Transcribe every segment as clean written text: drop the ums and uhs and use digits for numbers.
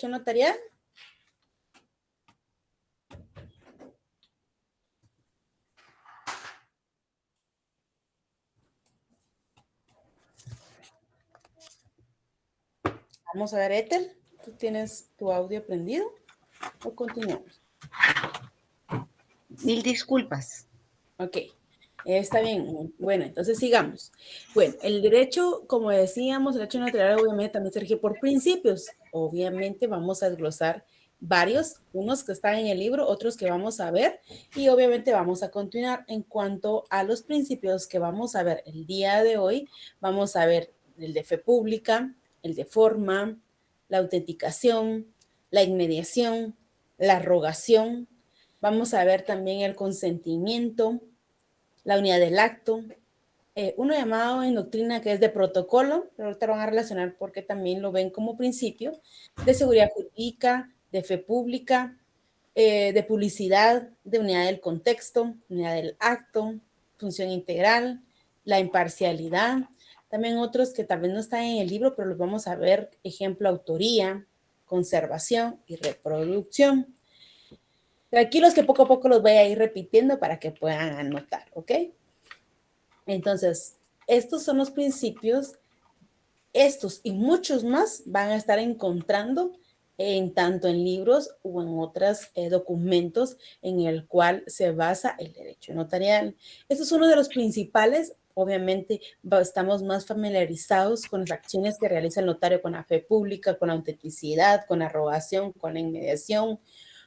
¿Qué notarial? Vamos a ver, Ethel, ¿tú tienes tu audio prendido o continuamos? Mil disculpas. Ok, está bien. Bueno, entonces sigamos. Bueno, el derecho, como decíamos, el derecho notarial obviamente también se rige por principios. Obviamente vamos a desglosar varios, unos que están en el libro, otros que vamos a ver y obviamente vamos a continuar. En cuanto a los principios que vamos a ver el día de hoy, vamos a ver el de fe pública, el de forma, la autenticación, la inmediación, la rogación. Vamos a ver también el consentimiento, la unidad del acto, uno llamado en doctrina que es de protocolo, pero ahorita lo van a relacionar porque también lo ven como principio, de seguridad jurídica, de fe pública, de publicidad, de unidad del contexto, unidad del acto, función integral, la imparcialidad, también otros que tal vez no están en el libro, pero los vamos a ver, ejemplo, autoría, conservación y reproducción. Tranquilos que poco a poco los voy a ir repitiendo para que puedan anotar, ¿ok? Entonces, estos son los principios, estos y muchos más van a estar encontrando en tanto en libros o en otros documentos en el cual se basa el derecho notarial. Esto es uno de los principales. Obviamente estamos más familiarizados con las acciones que realiza el notario con la fe pública, con la autenticidad, con la arrogación, con la inmediación,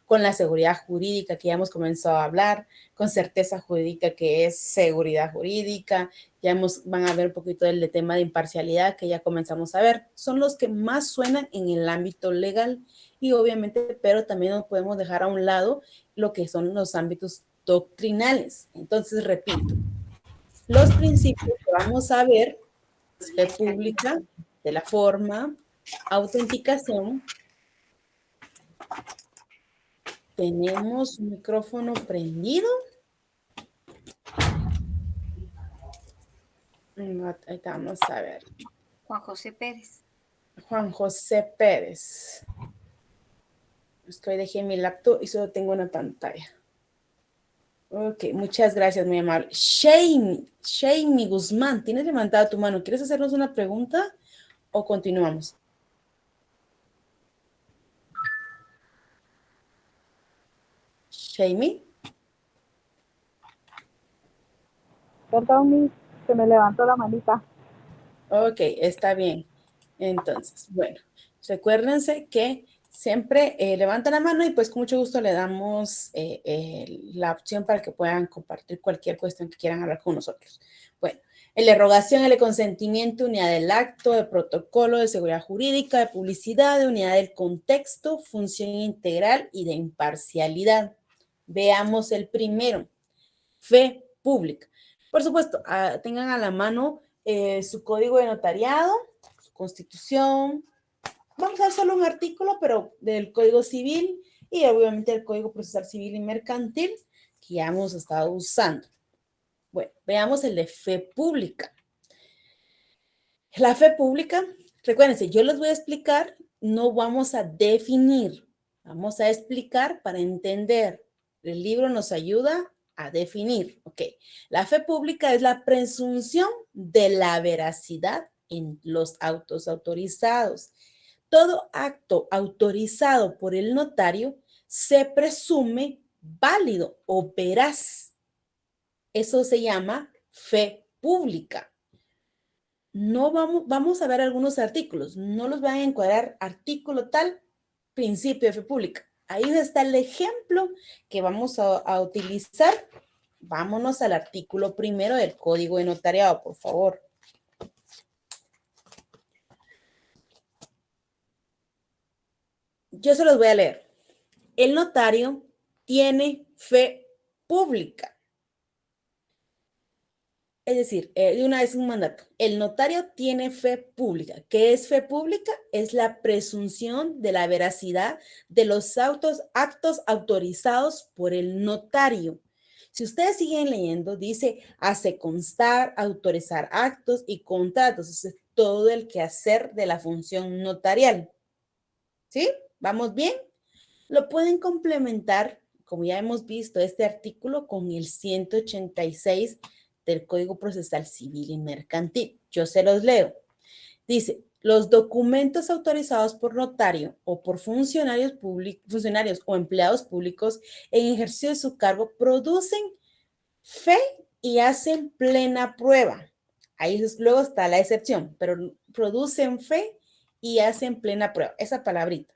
con la seguridad jurídica que ya hemos comenzado a hablar, con certeza jurídica que es seguridad jurídica, van a ver un poquito del tema de imparcialidad que ya comenzamos a ver. Son los que más suenan en el ámbito legal y obviamente, pero también no podemos dejar a un lado lo que son los ámbitos doctrinales. Entonces, repito, los principios que vamos a ver es fe pública, de la forma, autenticación. Tenemos un micrófono prendido. Ahí vamos a ver. Juan José Pérez. Juan José Pérez. Es que hoy dejé mi laptop y solo tengo una pantalla. Ok, muchas gracias, muy amable. Shamey Guzmán, tienes levantada tu mano. ¿Quieres hacernos una pregunta o continuamos? Shamey. Perdón, se me levantó la manita. Ok, está bien. Entonces, bueno, recuérdense que siempre levantan la mano y pues con mucho gusto le damos la opción para que puedan compartir cualquier cuestión que quieran hablar con nosotros. Bueno, en la erogación, el consentimiento, unidad del acto, de protocolo, de seguridad jurídica, de publicidad, de unidad del contexto, función integral y de imparcialidad. Veamos el primero, fe pública. Por supuesto, tengan a la mano su código de notariado, su constitución. Vamos a ver solo un artículo, pero del Código Civil y obviamente el Código Procesal Civil y Mercantil que ya hemos estado usando. Bueno, veamos el de fe pública. La fe pública, recuérdense, yo les voy a explicar, no vamos a definir, vamos a explicar para entender. El libro nos ayuda a definir, ok. La fe pública es la presunción de la veracidad en los autos autorizados. Todo acto autorizado por el notario se presume válido o veraz. Eso se llama fe pública. No vamos a ver algunos artículos, no los van a encuadrar artículo tal, principio de fe pública. Ahí está el ejemplo que vamos a utilizar. Vámonos al artículo primero del Código de Notariado, por favor. Yo se los voy a leer. El notario tiene fe pública. Es decir, de una vez un mandato. El notario tiene fe pública. ¿Qué es fe pública? Es la presunción de la veracidad de los actos autorizados por el notario. Si ustedes siguen leyendo, dice, hace constar, autorizar actos y contratos. Es todo el quehacer de la función notarial. ¿Sí? ¿Vamos bien? Lo pueden complementar, como ya hemos visto, este artículo con el 186 del Código Procesal Civil y Mercantil. Yo se los leo. Dice, los documentos autorizados por notario o por funcionarios o empleados públicos en ejercicio de su cargo producen fe y hacen plena prueba. Ahí luego está la excepción, pero producen fe y hacen plena prueba. Esa palabrita.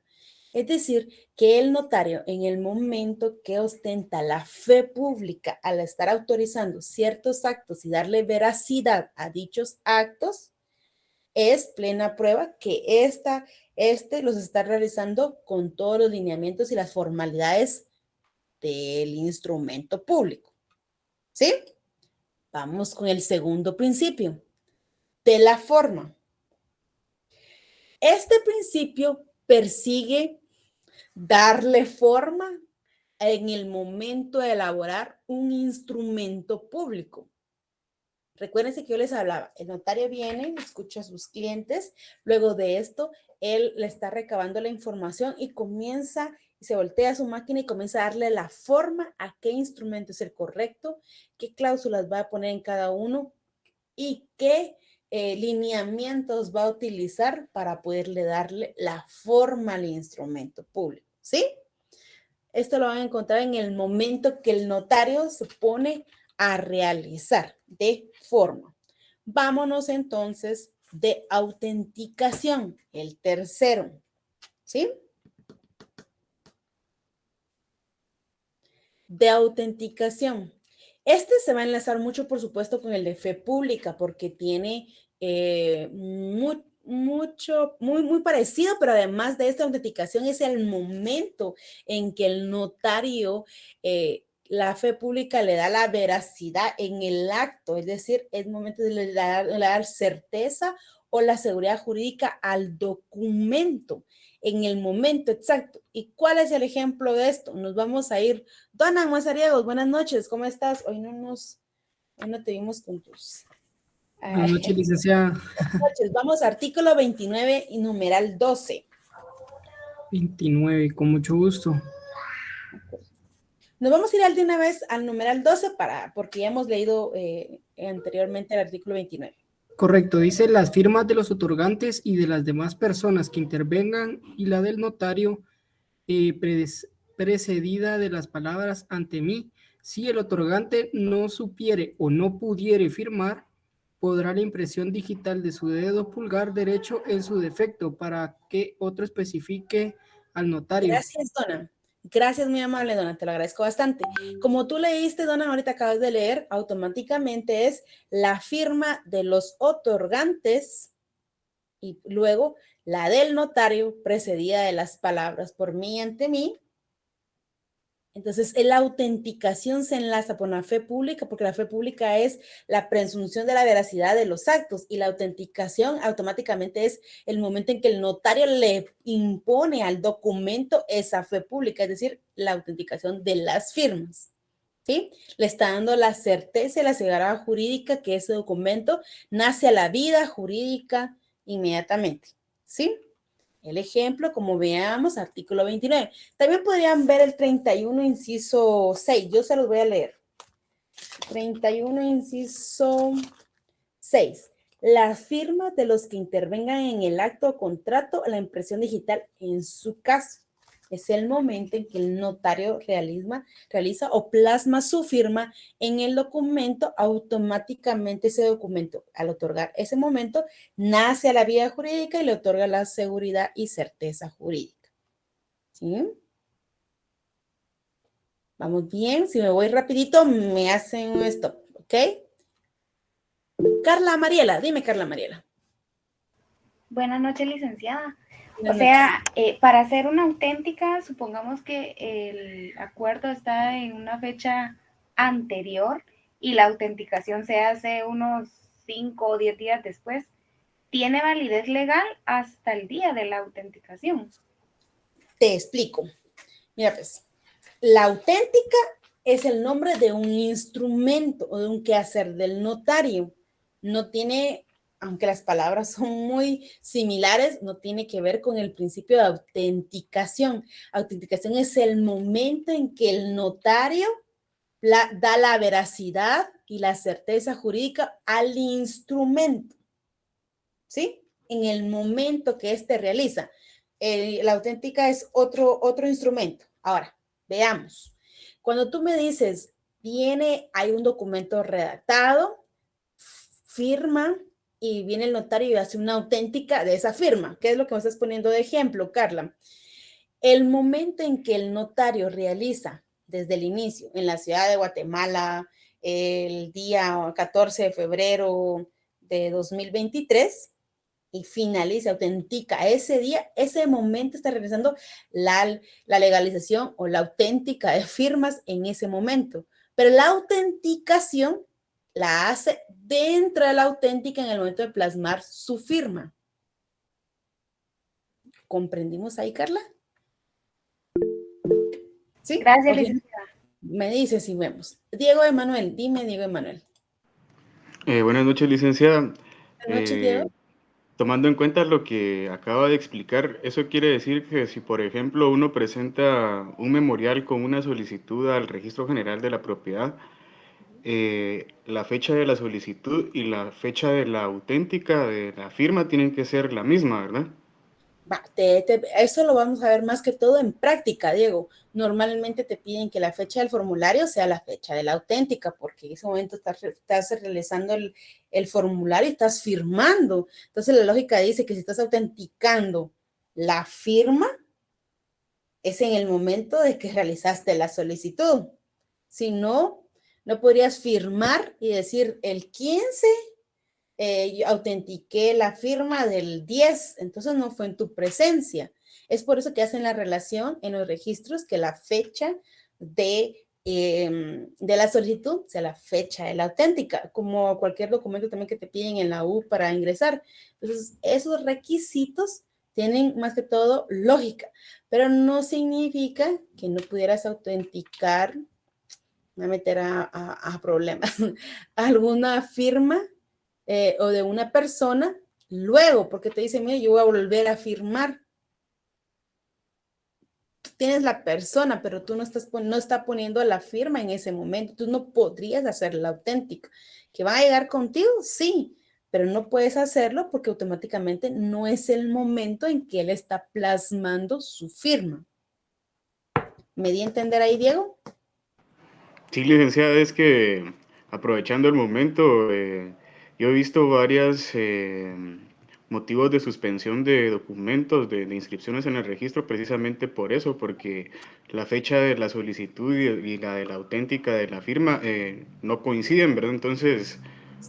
Es decir, que el notario en el momento que ostenta la fe pública al estar autorizando ciertos actos y darle veracidad a dichos actos, es plena prueba que este los está realizando con todos los lineamientos y las formalidades del instrumento público. ¿Sí? Vamos con el segundo principio, de la forma. Este principio persigue darle forma en el momento de elaborar un instrumento público. Recuérdense que yo les hablaba, el notario viene, escucha a sus clientes, luego de esto, él le está recabando la información y se voltea a su máquina y comienza a darle la forma a qué instrumento es el correcto, qué cláusulas va a poner en cada uno y qué lineamientos va a utilizar para poderle darle la forma al instrumento público, ¿sí? Esto lo van a encontrar en el momento que el notario se pone a realizar de forma. Vámonos entonces de autenticación, el tercero, ¿sí? De autenticación. Este se va a enlazar mucho, por supuesto, con el de fe pública, porque tiene muy parecido, pero además de esta autenticación es el momento en que el notario, la fe pública le da la veracidad en el acto, es decir, es momento de dar certeza o la seguridad jurídica al documento en el momento exacto. ¿Y cuál es el ejemplo de esto? Nos vamos a ir. Dona Mazariegos, buenas noches, ¿cómo estás? Hoy no te vimos con tus... Buenas noches, licenciada. Buenas noches. Vamos a artículo 29 y numeral 12. 29, con mucho gusto. Nos vamos a ir de una vez al numeral 12 porque ya hemos leído anteriormente el artículo 29. Correcto, dice las firmas de los otorgantes y de las demás personas que intervengan y la del notario precedida de las palabras ante mí. Si el otorgante no supiere o no pudiere firmar, podrá la impresión digital de su dedo pulgar derecho en su defecto para que otro especifique al notario. Gracias, Dona. Gracias, muy amable, Dona, te lo agradezco bastante. Como tú leíste, Dona, ahorita acabas de leer, automáticamente es la firma de los otorgantes y luego la del notario precedida de las palabras por mí ante mí. Entonces, la autenticación se enlaza con la fe pública, porque la fe pública es la presunción de la veracidad de los actos y la autenticación automáticamente es el momento en que el notario le impone al documento esa fe pública, es decir, la autenticación de las firmas. ¿Sí? Le está dando la certeza y la seguridad jurídica que ese documento nace a la vida jurídica inmediatamente. ¿Sí? El ejemplo, como veamos, artículo 29. También podrían ver el 31, inciso 6. Yo se los voy a leer. 31, inciso 6. Las firmas de los que intervengan en el acto o contrato, la impresión digital en su caso. Es el momento en que el notario realiza o plasma su firma en el documento. Automáticamente ese documento, al otorgar ese momento, nace a la vía jurídica y le otorga la seguridad y certeza jurídica. ¿Sí? Vamos bien. Si me voy rapidito, me hacen un stop, ¿ok? Carla Mariela, dime, Carla Mariela. Buenas noches, licenciada. Para hacer una auténtica, supongamos que el acuerdo está en una fecha anterior y la autenticación se hace unos 5 o 10 días después. ¿Tiene validez legal hasta el día de la autenticación? Te explico. Mira, pues, la auténtica es el nombre de un instrumento o de un quehacer del notario. No tiene aunque las palabras son muy similares, no tiene que ver con el principio de autenticación. Autenticación es el momento en que el notario da la veracidad y la certeza jurídica al instrumento, ¿sí? En el momento que éste realiza. La auténtica es otro instrumento. Ahora, veamos. Cuando tú me dices, hay un documento redactado, firma, y viene el notario y hace una auténtica de esa firma. ¿Qué es lo que me estás poniendo de ejemplo, Carla? El momento en que el notario realiza desde el inicio en la ciudad de Guatemala, el día 14 de febrero de 2023, y finaliza, autentica ese día, ese momento está realizando la legalización o la auténtica de firmas en ese momento. Pero la autenticación la hace dentro de la auténtica en el momento de plasmar su firma. ¿Comprendimos ahí, Carla? ¿Sí? Gracias, licenciada. Me dice si vemos. Diego Emanuel, dime, Diego Emanuel. Buenas noches, licenciada. Buenas noches, Diego. Tomando en cuenta lo que acaba de explicar, eso quiere decir que si, por ejemplo, uno presenta un memorial con una solicitud al Registro General de la Propiedad, la fecha de la solicitud y la fecha de la auténtica de la firma tienen que ser la misma, ¿verdad? Eso lo vamos a ver más que todo en práctica, Diego. Normalmente te piden que la fecha del formulario sea la fecha de la auténtica, porque en ese momento estás realizando el formulario y estás firmando. Entonces la lógica dice que si estás autenticando la firma, es en el momento de que realizaste la solicitud. Si no, no podrías firmar y decir el 15. Yo autentiqué la firma del 10, entonces no fue en tu presencia. Es por eso que hacen la relación en los registros que la fecha de la solicitud sea la fecha de la auténtica, como cualquier documento también que te piden en la U para ingresar. Entonces, esos requisitos tienen más que todo lógica, pero no significa que no pudieras autenticar, me voy a meter a problemas, alguna firma o de una persona, luego, porque te dicen, mira, yo voy a volver a firmar. Tú tienes la persona, pero tú no estás poniendo la firma en ese momento. Tú no podrías hacerla auténtica. ¿Que va a llegar contigo? Sí, pero no puedes hacerlo porque automáticamente no es el momento en que él está plasmando su firma. ¿Me di a entender ahí, Diego? Sí, licenciada, es que aprovechando el momento, yo he visto varios motivos de suspensión de documentos, de inscripciones en el registro, precisamente por eso, porque la fecha de la solicitud y la de la auténtica de la firma no coinciden, ¿verdad? Entonces,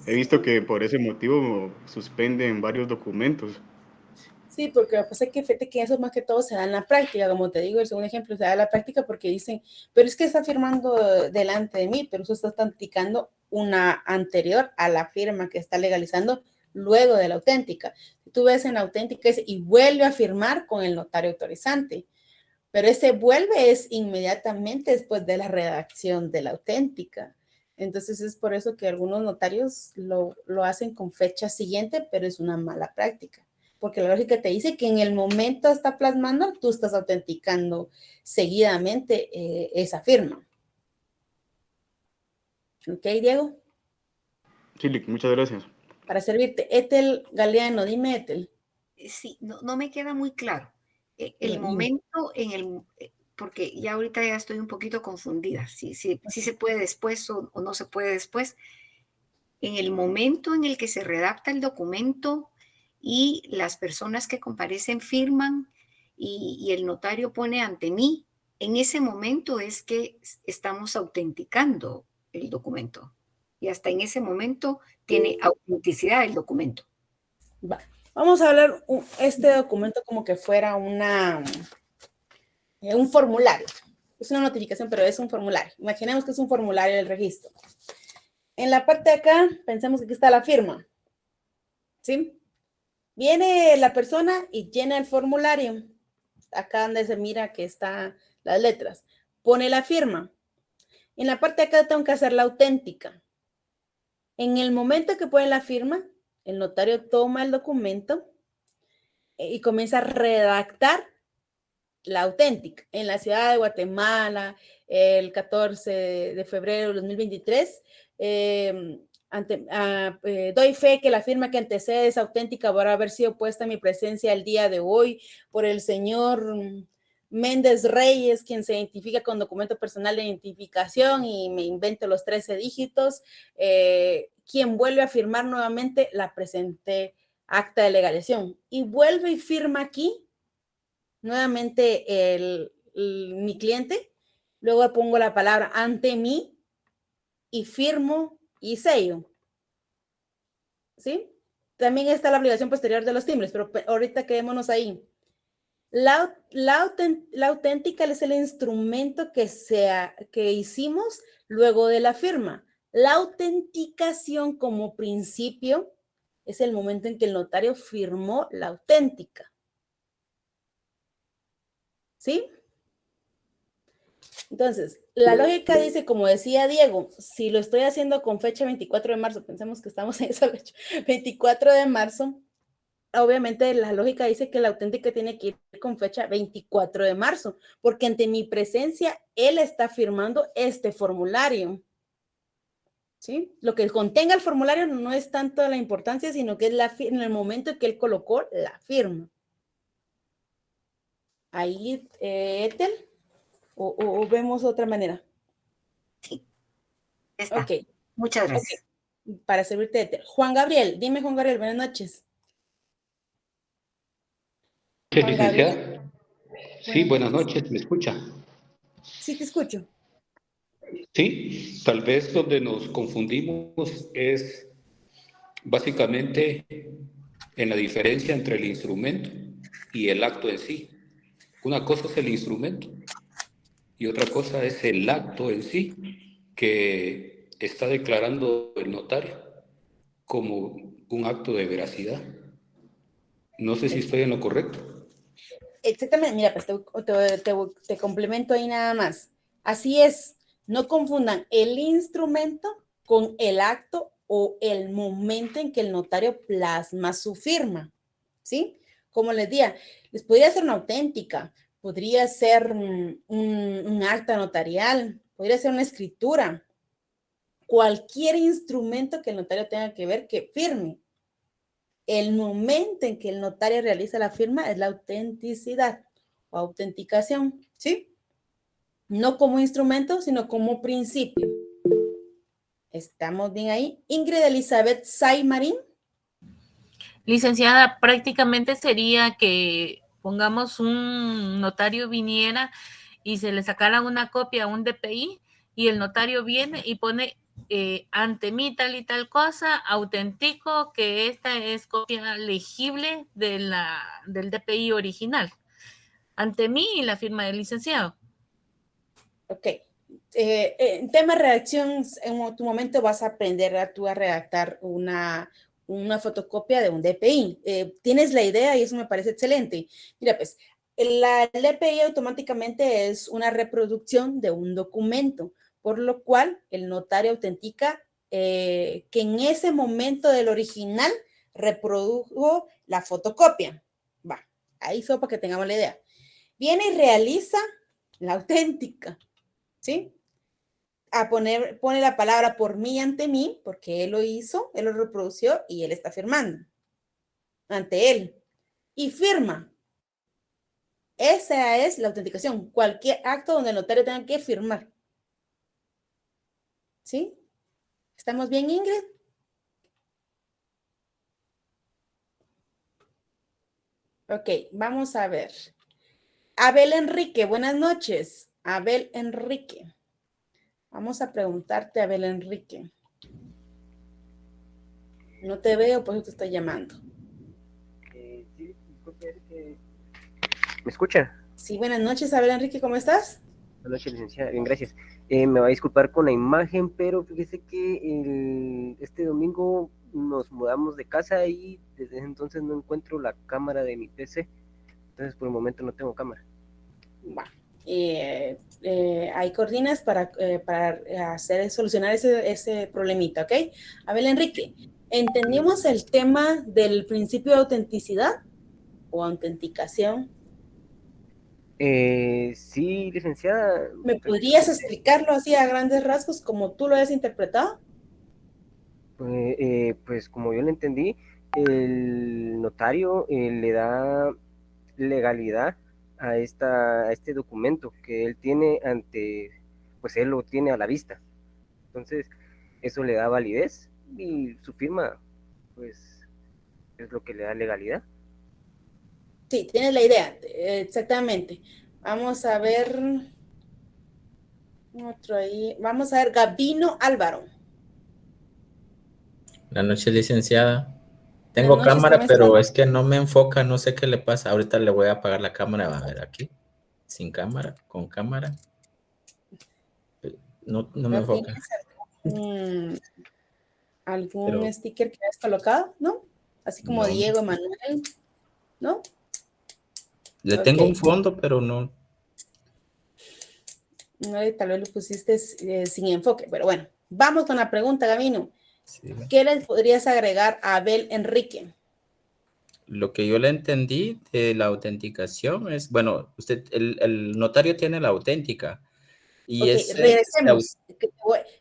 he visto que por ese motivo suspenden varios documentos. Sí, porque lo que pasa es que fíjate que eso más que todo se da en la práctica, como te digo, el segundo ejemplo se da en la práctica porque dicen, pero es que está firmando delante de mí, pero eso está autenticando una anterior a la firma que está legalizando luego de la auténtica. Tú ves en la auténtica y vuelve a firmar con el notario autorizante, pero ese vuelve es inmediatamente después de la redacción de la auténtica. Entonces es por eso que algunos notarios lo hacen con fecha siguiente, pero es una mala práctica porque la lógica te dice que en el momento está plasmando, tú estás autenticando seguidamente esa firma. ¿Ok, Diego? Sí, muchas gracias. Para servirte. Etel Galeano, dime, Etel. Sí, no me queda muy claro. El momento en el, porque ya ahorita ya estoy un poquito confundida, si se puede después o no se puede después. En el momento en el que se redacta el documento y las personas que comparecen firman y el notario pone ante mí, en ese momento es que estamos autenticando el documento. Y hasta en ese momento tiene autenticidad el documento. Va. Vamos a hablar este documento como que fuera un formulario. Es una notificación, pero es un formulario. Imaginemos que es un formulario del registro. En la parte de acá, pensemos que aquí está la firma. ¿Sí? Viene la persona y llena el formulario. Acá donde se mira que están las letras. Pone la firma. En la parte de acá tengo que hacer la auténtica. En el momento que pone la firma, el notario toma el documento y comienza a redactar la auténtica. En la ciudad de Guatemala, el 14 de febrero de 2023, doy fe que la firma que antecede es auténtica por haber sido puesta en mi presencia el día de hoy por el señor Méndez Reyes, quien se identifica con documento personal de identificación y me invento los 13 dígitos, quien vuelve a firmar nuevamente la presente acta de legalización y vuelve y firma aquí nuevamente mi cliente, luego pongo la palabra ante mí y firmo y sello, ¿sí? También está la obligación posterior de los timbres, pero ahorita quedémonos ahí. La auténtica es el instrumento que hicimos luego de la firma. La autenticación como principio es el momento en que el notario firmó la auténtica. ¿Sí? Entonces, la lógica dice, como decía Diego, si lo estoy haciendo con fecha 24 de marzo, pensemos que estamos en esa fecha, 24 de marzo, obviamente la lógica dice que la auténtica tiene que ir con fecha 24 de marzo, porque ante mi presencia, él está firmando este formulario. ¿Sí? Lo que contenga el formulario no es tanto la importancia, sino que es en el momento en que él colocó la firma. Ahí, Ethel. ¿O vemos otra manera? Sí. Está. Ok. Muchas gracias. Okay. Para servirte. Juan Gabriel, dime Juan Gabriel, buenas noches. Juan Gabriel. Sí, buenas noches, ¿me escucha? Sí, te escucho. Sí, tal vez donde nos confundimos es básicamente en la diferencia entre el instrumento y el acto en sí. Una cosa es el instrumento y otra cosa es el acto en sí que está declarando el notario como un acto de veracidad. No sé si estoy en lo correcto. Exactamente, mira, pues te complemento ahí nada más. Así es, no confundan el instrumento con el acto o el momento en que el notario plasma su firma, ¿sí? Como les decía, les podría ser una auténtica, podría ser un acta notarial, podría ser una escritura, cualquier instrumento que el notario tenga que ver que firme. El momento en que el notario realiza la firma es la autenticidad o autenticación, ¿sí? No como instrumento, sino como principio. ¿Estamos bien ahí? Ingrid Elizabeth Saymarín. Licenciada, prácticamente sería que pongamos un notario viniera y se le sacara una copia a un DPI y el notario viene y pone ante mí tal y tal cosa, autentico que esta es copia legible del DPI original. Ante mí y la firma del licenciado. Ok. En tema de redacción, en tu momento vas a aprender a redactar una fotocopia de un DPI. Tienes la idea y eso me parece excelente. Mira, pues, el DPI automáticamente es una reproducción de un documento, por lo cual el notario autentica que en ese momento del original reprodujo la fotocopia. Va, ahí solo para que tengamos la idea. Viene y realiza la auténtica, ¿sí? Pone la palabra por mí ante mí, porque él lo hizo, él lo reprodució y él está firmando ante él. Y firma. Esa es la autenticación. Cualquier acto donde el notario tenga que firmar. ¿Sí? ¿Estamos bien, Ingrid? Ok, vamos a ver. Abel Enrique, buenas noches. Abel Enrique. Vamos a preguntarte, Abel Enrique. No te veo, por eso te estoy llamando. Sí, ¿me escucha? Sí, buenas noches, Abel Enrique, ¿cómo estás? Buenas noches, licenciada. Bien, gracias. Me va a disculpar con la imagen, pero fíjese que este domingo nos mudamos de casa y desde ese entonces no encuentro la cámara de mi PC. Entonces, por el momento no tengo cámara. Bueno, hay coordinas para solucionar ese problemita, ¿ok? Abel Enrique, ¿Entendimos el tema del principio de autenticidad o autenticación? Sí, licenciada. ¿Me podrías explicarlo así a grandes rasgos como tú lo has interpretado? Pues como yo lo entendí, el notario le da legalidad a este documento que él tiene pues él lo tiene a la vista. Entonces, eso le da validez y su firma, pues, es lo que le da legalidad. Sí, tienes la idea, exactamente. Vamos a ver otro ahí. Vamos a ver, Gabino Álvaro. Buenas noches, licenciada. Buenas Tengo noches, ¿cómo cámara, está? pero es que no me enfoca, no sé qué le pasa. Ahorita le voy a apagar la cámara, va a ver aquí. Sin cámara, con cámara. No me ¿No enfoca. tienes algún Pero sticker que hayas colocado? ¿No? Así como no. Diego, Emanuel, ¿no? Le Ok. tengo un fondo, pero no. No, tal vez lo pusiste sin enfoque, pero bueno. Vamos con la pregunta, Gabino. Sí. ¿Qué les podrías agregar a Abel Enrique? Lo que yo le entendí de la autenticación es, bueno, el notario tiene la auténtica. Y Ok, ese, regresemos.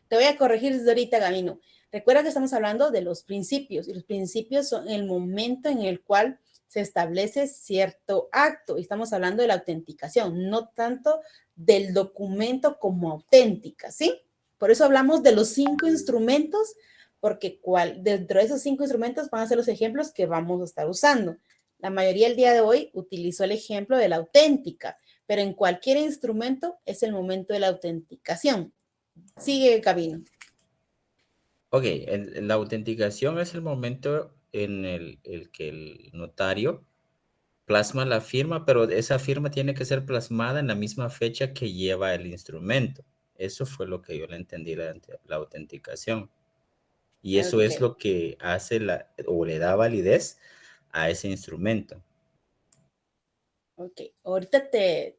Te voy a corregir desde ahorita, Gabino. Recuerda que estamos hablando de los principios, y los principios son el momento en el cual se establece cierto acto. Y estamos hablando de la autenticación, no tanto del documento como auténtica, ¿sí? Por eso hablamos de los 5 instrumentos, porque dentro de esos 5 instrumentos van a ser los ejemplos que vamos a estar usando. La mayoría el día de hoy utilizó el ejemplo de la auténtica, pero en cualquier instrumento es el momento de la autenticación. Sigue, Gabino. Ok, la autenticación es el momento en el que el notario plasma la firma, pero esa firma tiene que ser plasmada en la misma fecha que lleva el instrumento. Eso fue lo que yo le entendí la autenticación. Y eso es Ok. lo que hace o le da validez a ese instrumento. Ok, ahorita te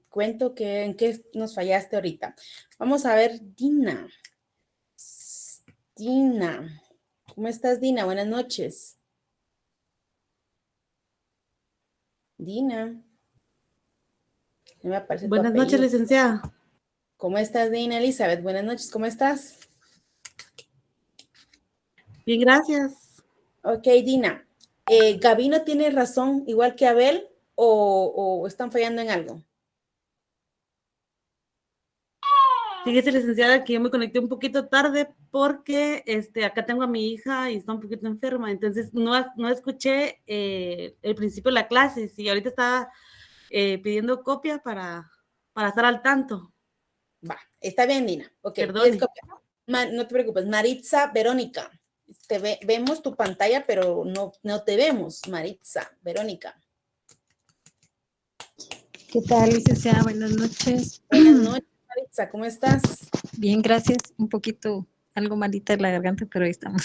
cuento en qué nos fallaste ahorita. Vamos a ver, Dina. Dina, ¿cómo estás, Dina? Buenas noches. Dina. No me aparece tu Buenas noches, apellido. licenciada. ¿Cómo estás, Dina Elizabeth? Buenas noches, ¿cómo estás? Bien, gracias. Ok, Dina. ¿Gabino tiene razón igual que Abel o están fallando en algo? Fíjese, licenciada, que yo me conecté un poquito tarde porque acá tengo a mi hija y está un poquito enferma, entonces no escuché el principio de la clase. Sí, ahorita estaba pidiendo copia para estar al tanto. Va, está bien, Dina. Ok, pides Perdone. copia. No te preocupes. Maritza Verónica. Vemos tu pantalla, pero no te vemos, Maritza Verónica. ¿Qué tal, licenciada? Buenas noches. Buenas noches, Maritza, ¿cómo estás? Bien, gracias. Un poquito, algo malita en la garganta, pero ahí estamos.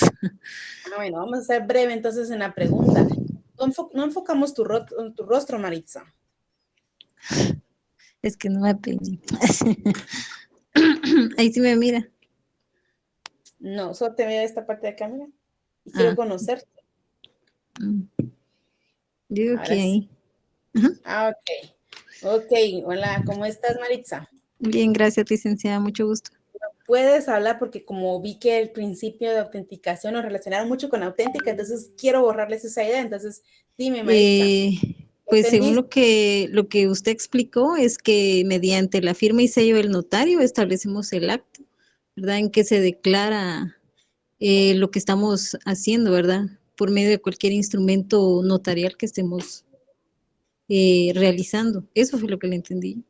Bueno, vamos a ser breve entonces en la pregunta. No enfocamos tu rostro, Maritza. Es que no me peiné. Ahí sí me mira. No, solo te veo esta parte de cámara y quiero conocerte. Digo Ahora que sí. ahí. Ok. Ok, hola, ¿cómo estás, Maritza? Bien, gracias, licenciada. Mucho gusto. Puedes hablar porque como vi que el principio de autenticación lo relacionaron mucho con auténtica, entonces quiero borrarles esa idea. Entonces, dime, Maritza. Pues según lo que usted explicó es que mediante la firma y sello del notario establecemos el acto, ¿verdad? En que se declara lo que estamos haciendo, ¿verdad? Por medio de cualquier instrumento notarial que estemos realizando. Eso fue lo que le entendí.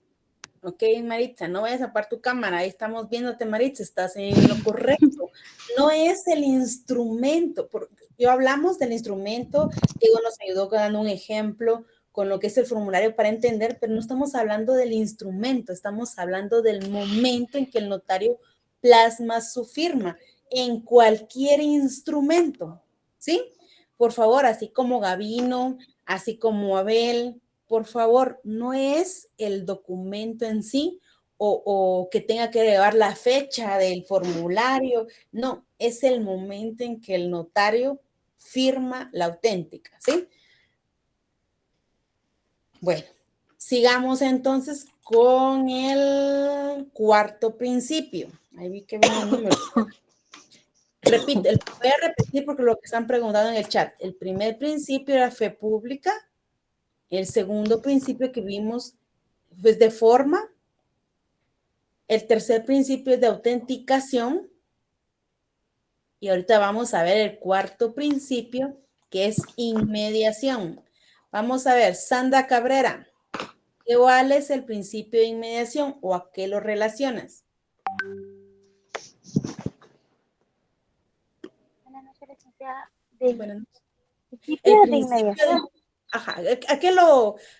Ok, Maritza, no vayas a apagar tu cámara, ahí estamos viéndote, Maritza, estás en lo correcto. No es el instrumento, yo hablamos del instrumento, Diego nos ayudó dando un ejemplo con lo que es el formulario para entender, pero no estamos hablando del instrumento, estamos hablando del momento en que el notario plasma su firma en cualquier instrumento, ¿sí? Por favor, así como Gabino, así como Abel, por favor, no es el documento en sí o que tenga que llevar la fecha del formulario. No, es el momento en que el notario firma la auténtica, ¿sí? Bueno, sigamos entonces con el cuarto principio. Ahí vi que viene el número. Repito, voy a repetir porque lo que están preguntando en el chat. El primer principio era fe pública. El segundo principio que vimos es de forma. El tercer principio es de autenticación. Y ahorita vamos a ver el cuarto principio, que es inmediación. Vamos a ver, Sandra Cabrera, ¿cuál es el principio de inmediación o a qué lo relacionas? Buenas noches, licenciada. Buenas noches. El principio de ajá,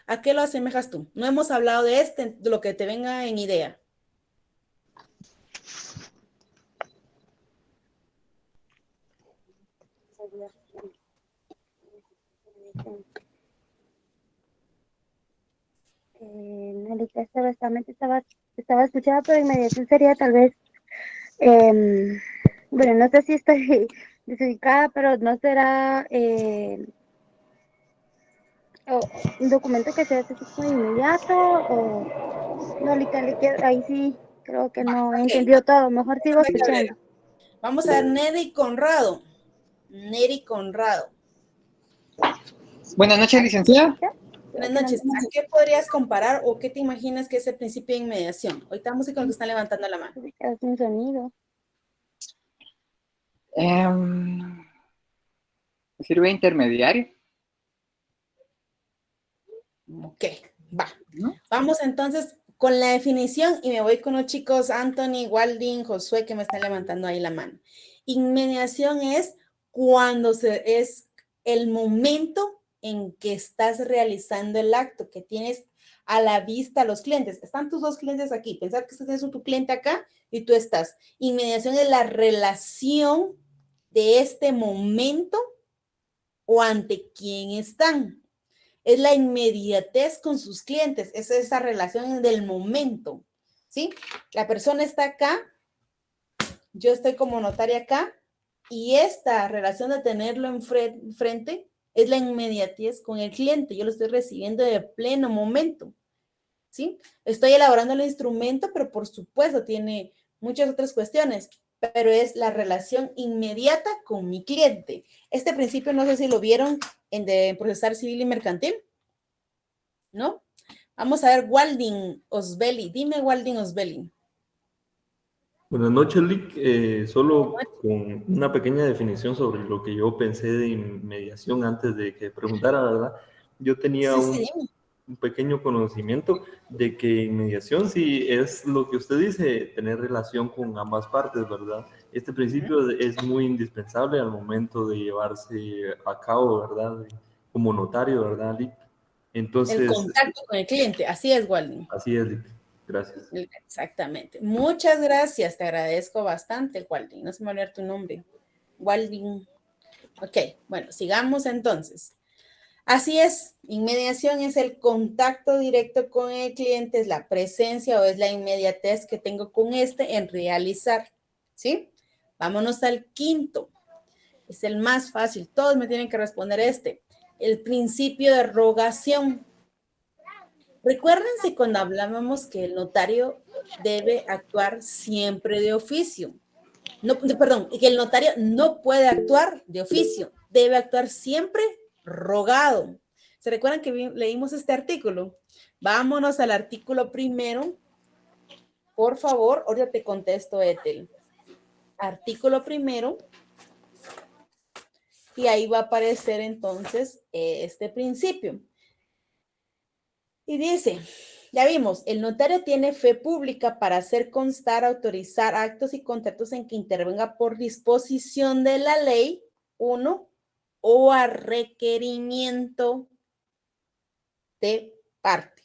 ¿a qué lo asemejas tú? No hemos hablado de lo que te venga en idea. estaba escuchando, pero inmediación sería tal vez, bueno, no sé si estoy desubicada, pero no será un documento que se hace de inmediato o no, ahí sí creo que no he entendido todo, mejor sigo escuchando. Vamos a ver Neri Conrado. Neri Conrado. Buenas noches, licenciada. Buenas noches. ¿A qué podrías comparar o qué te imaginas que es el principio de inmediación? Ahorita vamos con los que están levantando la mano. Es un sonido. ¿Sirve intermediario? Ok, va. Vamos entonces con la definición y me voy con los chicos Anthony, Walding, Josué que me están levantando ahí la mano. Inmediación es cuando es el momento en que estás realizando el acto, que tienes a la vista a los clientes. Están tus dos clientes aquí. Pensar que tienes tu cliente acá y tú estás. Inmediación es la relación de este momento o ante quién están. Es la inmediatez con sus clientes. Es esa relación del momento, ¿sí? La persona está acá, yo estoy como notaria acá, y esta relación de tenerlo enfrente es la inmediatez con el cliente. Yo lo estoy recibiendo de pleno momento, ¿sí? Estoy elaborando el instrumento, pero por supuesto tiene muchas otras cuestiones, pero es la relación inmediata con mi cliente. Este principio no sé si lo vieron en de procesar civil y mercantil, ¿no? Vamos a ver Walding Osbeli. Dime, Walding Osbeli. Buenas noches, Lick. Solo con una pequeña definición sobre lo que yo pensé de inmediación antes de que preguntara, ¿verdad? Yo tenía un pequeño conocimiento de que inmediación sí es lo que usted dice, tener relación con ambas partes, ¿verdad? Este principio es muy indispensable al momento de llevarse a cabo, ¿verdad? Como notario, ¿verdad, Lick? Entonces, el contacto con el cliente, así es, Walding. Así es, Lick. Gracias. Exactamente. Muchas gracias. Te agradezco bastante, Walding. No se me olvidó tu nombre. Walding. Ok, bueno, sigamos entonces. Así es. Inmediación es el contacto directo con el cliente, es la presencia o es la inmediatez que tengo con en realizar. ¿Sí? Vámonos al quinto. Es el más fácil. Todos me tienen que responder el principio de rogación. Recuérdense cuando hablábamos que el notario debe actuar siempre de oficio. No, perdón, que el notario no puede actuar de oficio, debe actuar siempre rogado. ¿Se recuerdan que leímos este artículo? Vámonos al artículo primero. Por favor, ahorita te contesto, Ethel. Artículo primero. Y ahí va a aparecer entonces este principio. Y dice, ya vimos, el notario tiene fe pública para hacer constar, autorizar actos y contratos en que intervenga por disposición de la ley, 1, o a requerimiento de parte.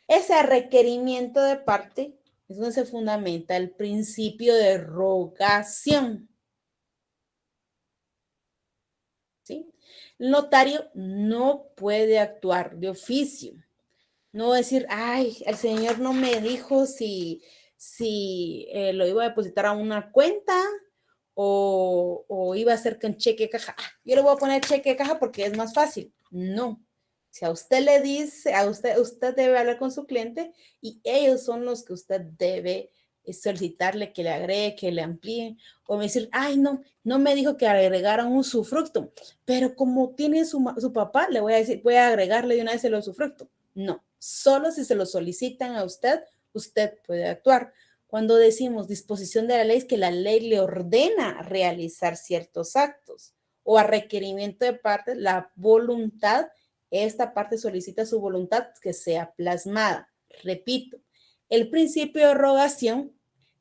Ese requerimiento de parte es donde se fundamenta el principio de rogación. ¿Sí? El notario no puede actuar de oficio. No decir, ay, el señor no me dijo si lo iba a depositar a una cuenta o iba a hacer con cheque de caja. Yo le voy a poner cheque de caja porque es más fácil. No. Si a usted le dice, usted debe hablar con su cliente y ellos son los que usted debe solicitarle que le agregue, que le amplíen, o decir, ay, no me dijo que agregara un usufructo, pero como tiene su papá, le voy a decir, voy a agregarle de una vez el usufructo. No, solo si se lo solicitan a usted, usted puede actuar. Cuando decimos disposición de la ley, es que la ley le ordena realizar ciertos actos o a requerimiento de parte, la voluntad, esta parte solicita su voluntad que sea plasmada. Repito, el principio de rogación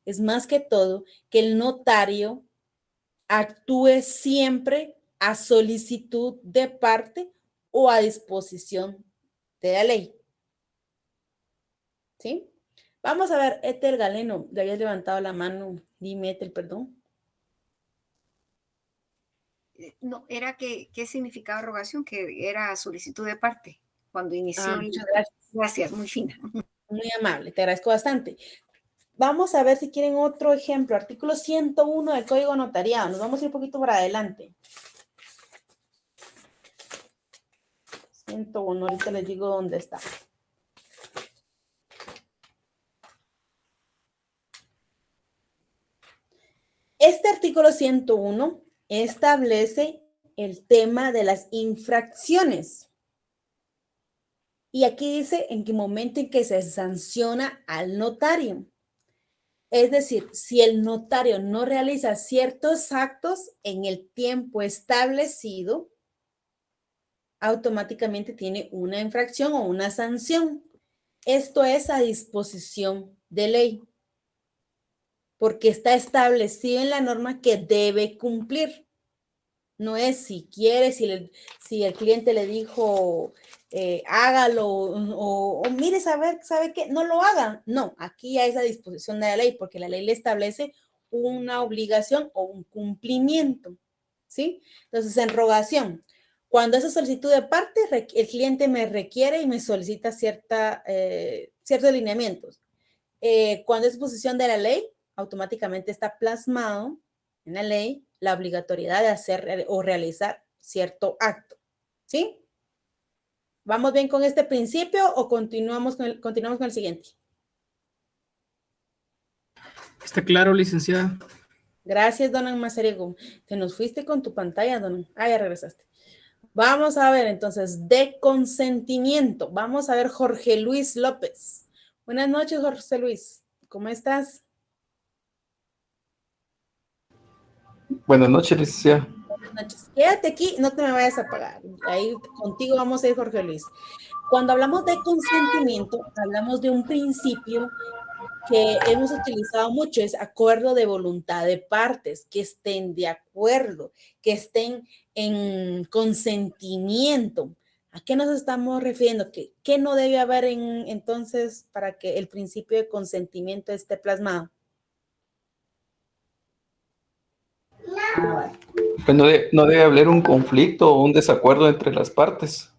es más que todo que el notario actúe siempre a solicitud de parte o a disposición de la ley. ¿Sí? Vamos a ver, Ethel Galeno, le habías levantado la mano. Dime, Ethel, perdón. No, era que, ¿qué significaba rogación? Que era solicitud de parte, cuando inició. Muchas gracias. Gracias, muy fina. Muy amable, te agradezco bastante. Vamos a ver si quieren otro ejemplo. Artículo 101 del Código Notariado. Nos vamos a ir un poquito para adelante. 101, ahorita les digo dónde está. Este artículo 101 establece el tema de las infracciones. Y aquí dice en qué momento en que se sanciona al notario. Es decir, si el notario no realiza ciertos actos en el tiempo establecido, automáticamente tiene una infracción o una sanción. Esto es a disposición de ley, porque está establecido en la norma que debe cumplir. No es si quiere, si el cliente le dijo hágalo o mire, ¿sabe qué? No lo haga. No, aquí ya es a disposición de la ley, porque la ley le establece una obligación o un cumplimiento, ¿sí? Entonces, en rogación, cuando esa solicitud de parte, el cliente me requiere y me solicita ciertos lineamientos. Cuando es disposición de la ley, automáticamente está plasmado en la ley la obligatoriedad de hacer o realizar cierto acto, ¿sí? ¿Vamos bien con este principio o continuamos con el siguiente? Está claro, licenciada. Gracias, Donan Mazariego. Te nos fuiste con tu pantalla, Donan. Ah, ya regresaste. Vamos a ver, entonces, de consentimiento. Vamos a ver Jorge Luis López. Buenas noches, Jorge Luis. ¿Cómo estás? Buenas noches, licenciada. Buenas noches. Quédate aquí, no te me vayas a apagar. Ahí contigo vamos a ir, Jorge Luis. Cuando hablamos de consentimiento, hablamos de un principio que hemos utilizado mucho, es acuerdo de voluntad de partes, que estén de acuerdo, que estén en consentimiento. ¿A qué nos estamos refiriendo? ¿Qué no debe haber entonces para que el principio de consentimiento esté plasmado? Pues no debe haber un conflicto o un desacuerdo entre las partes.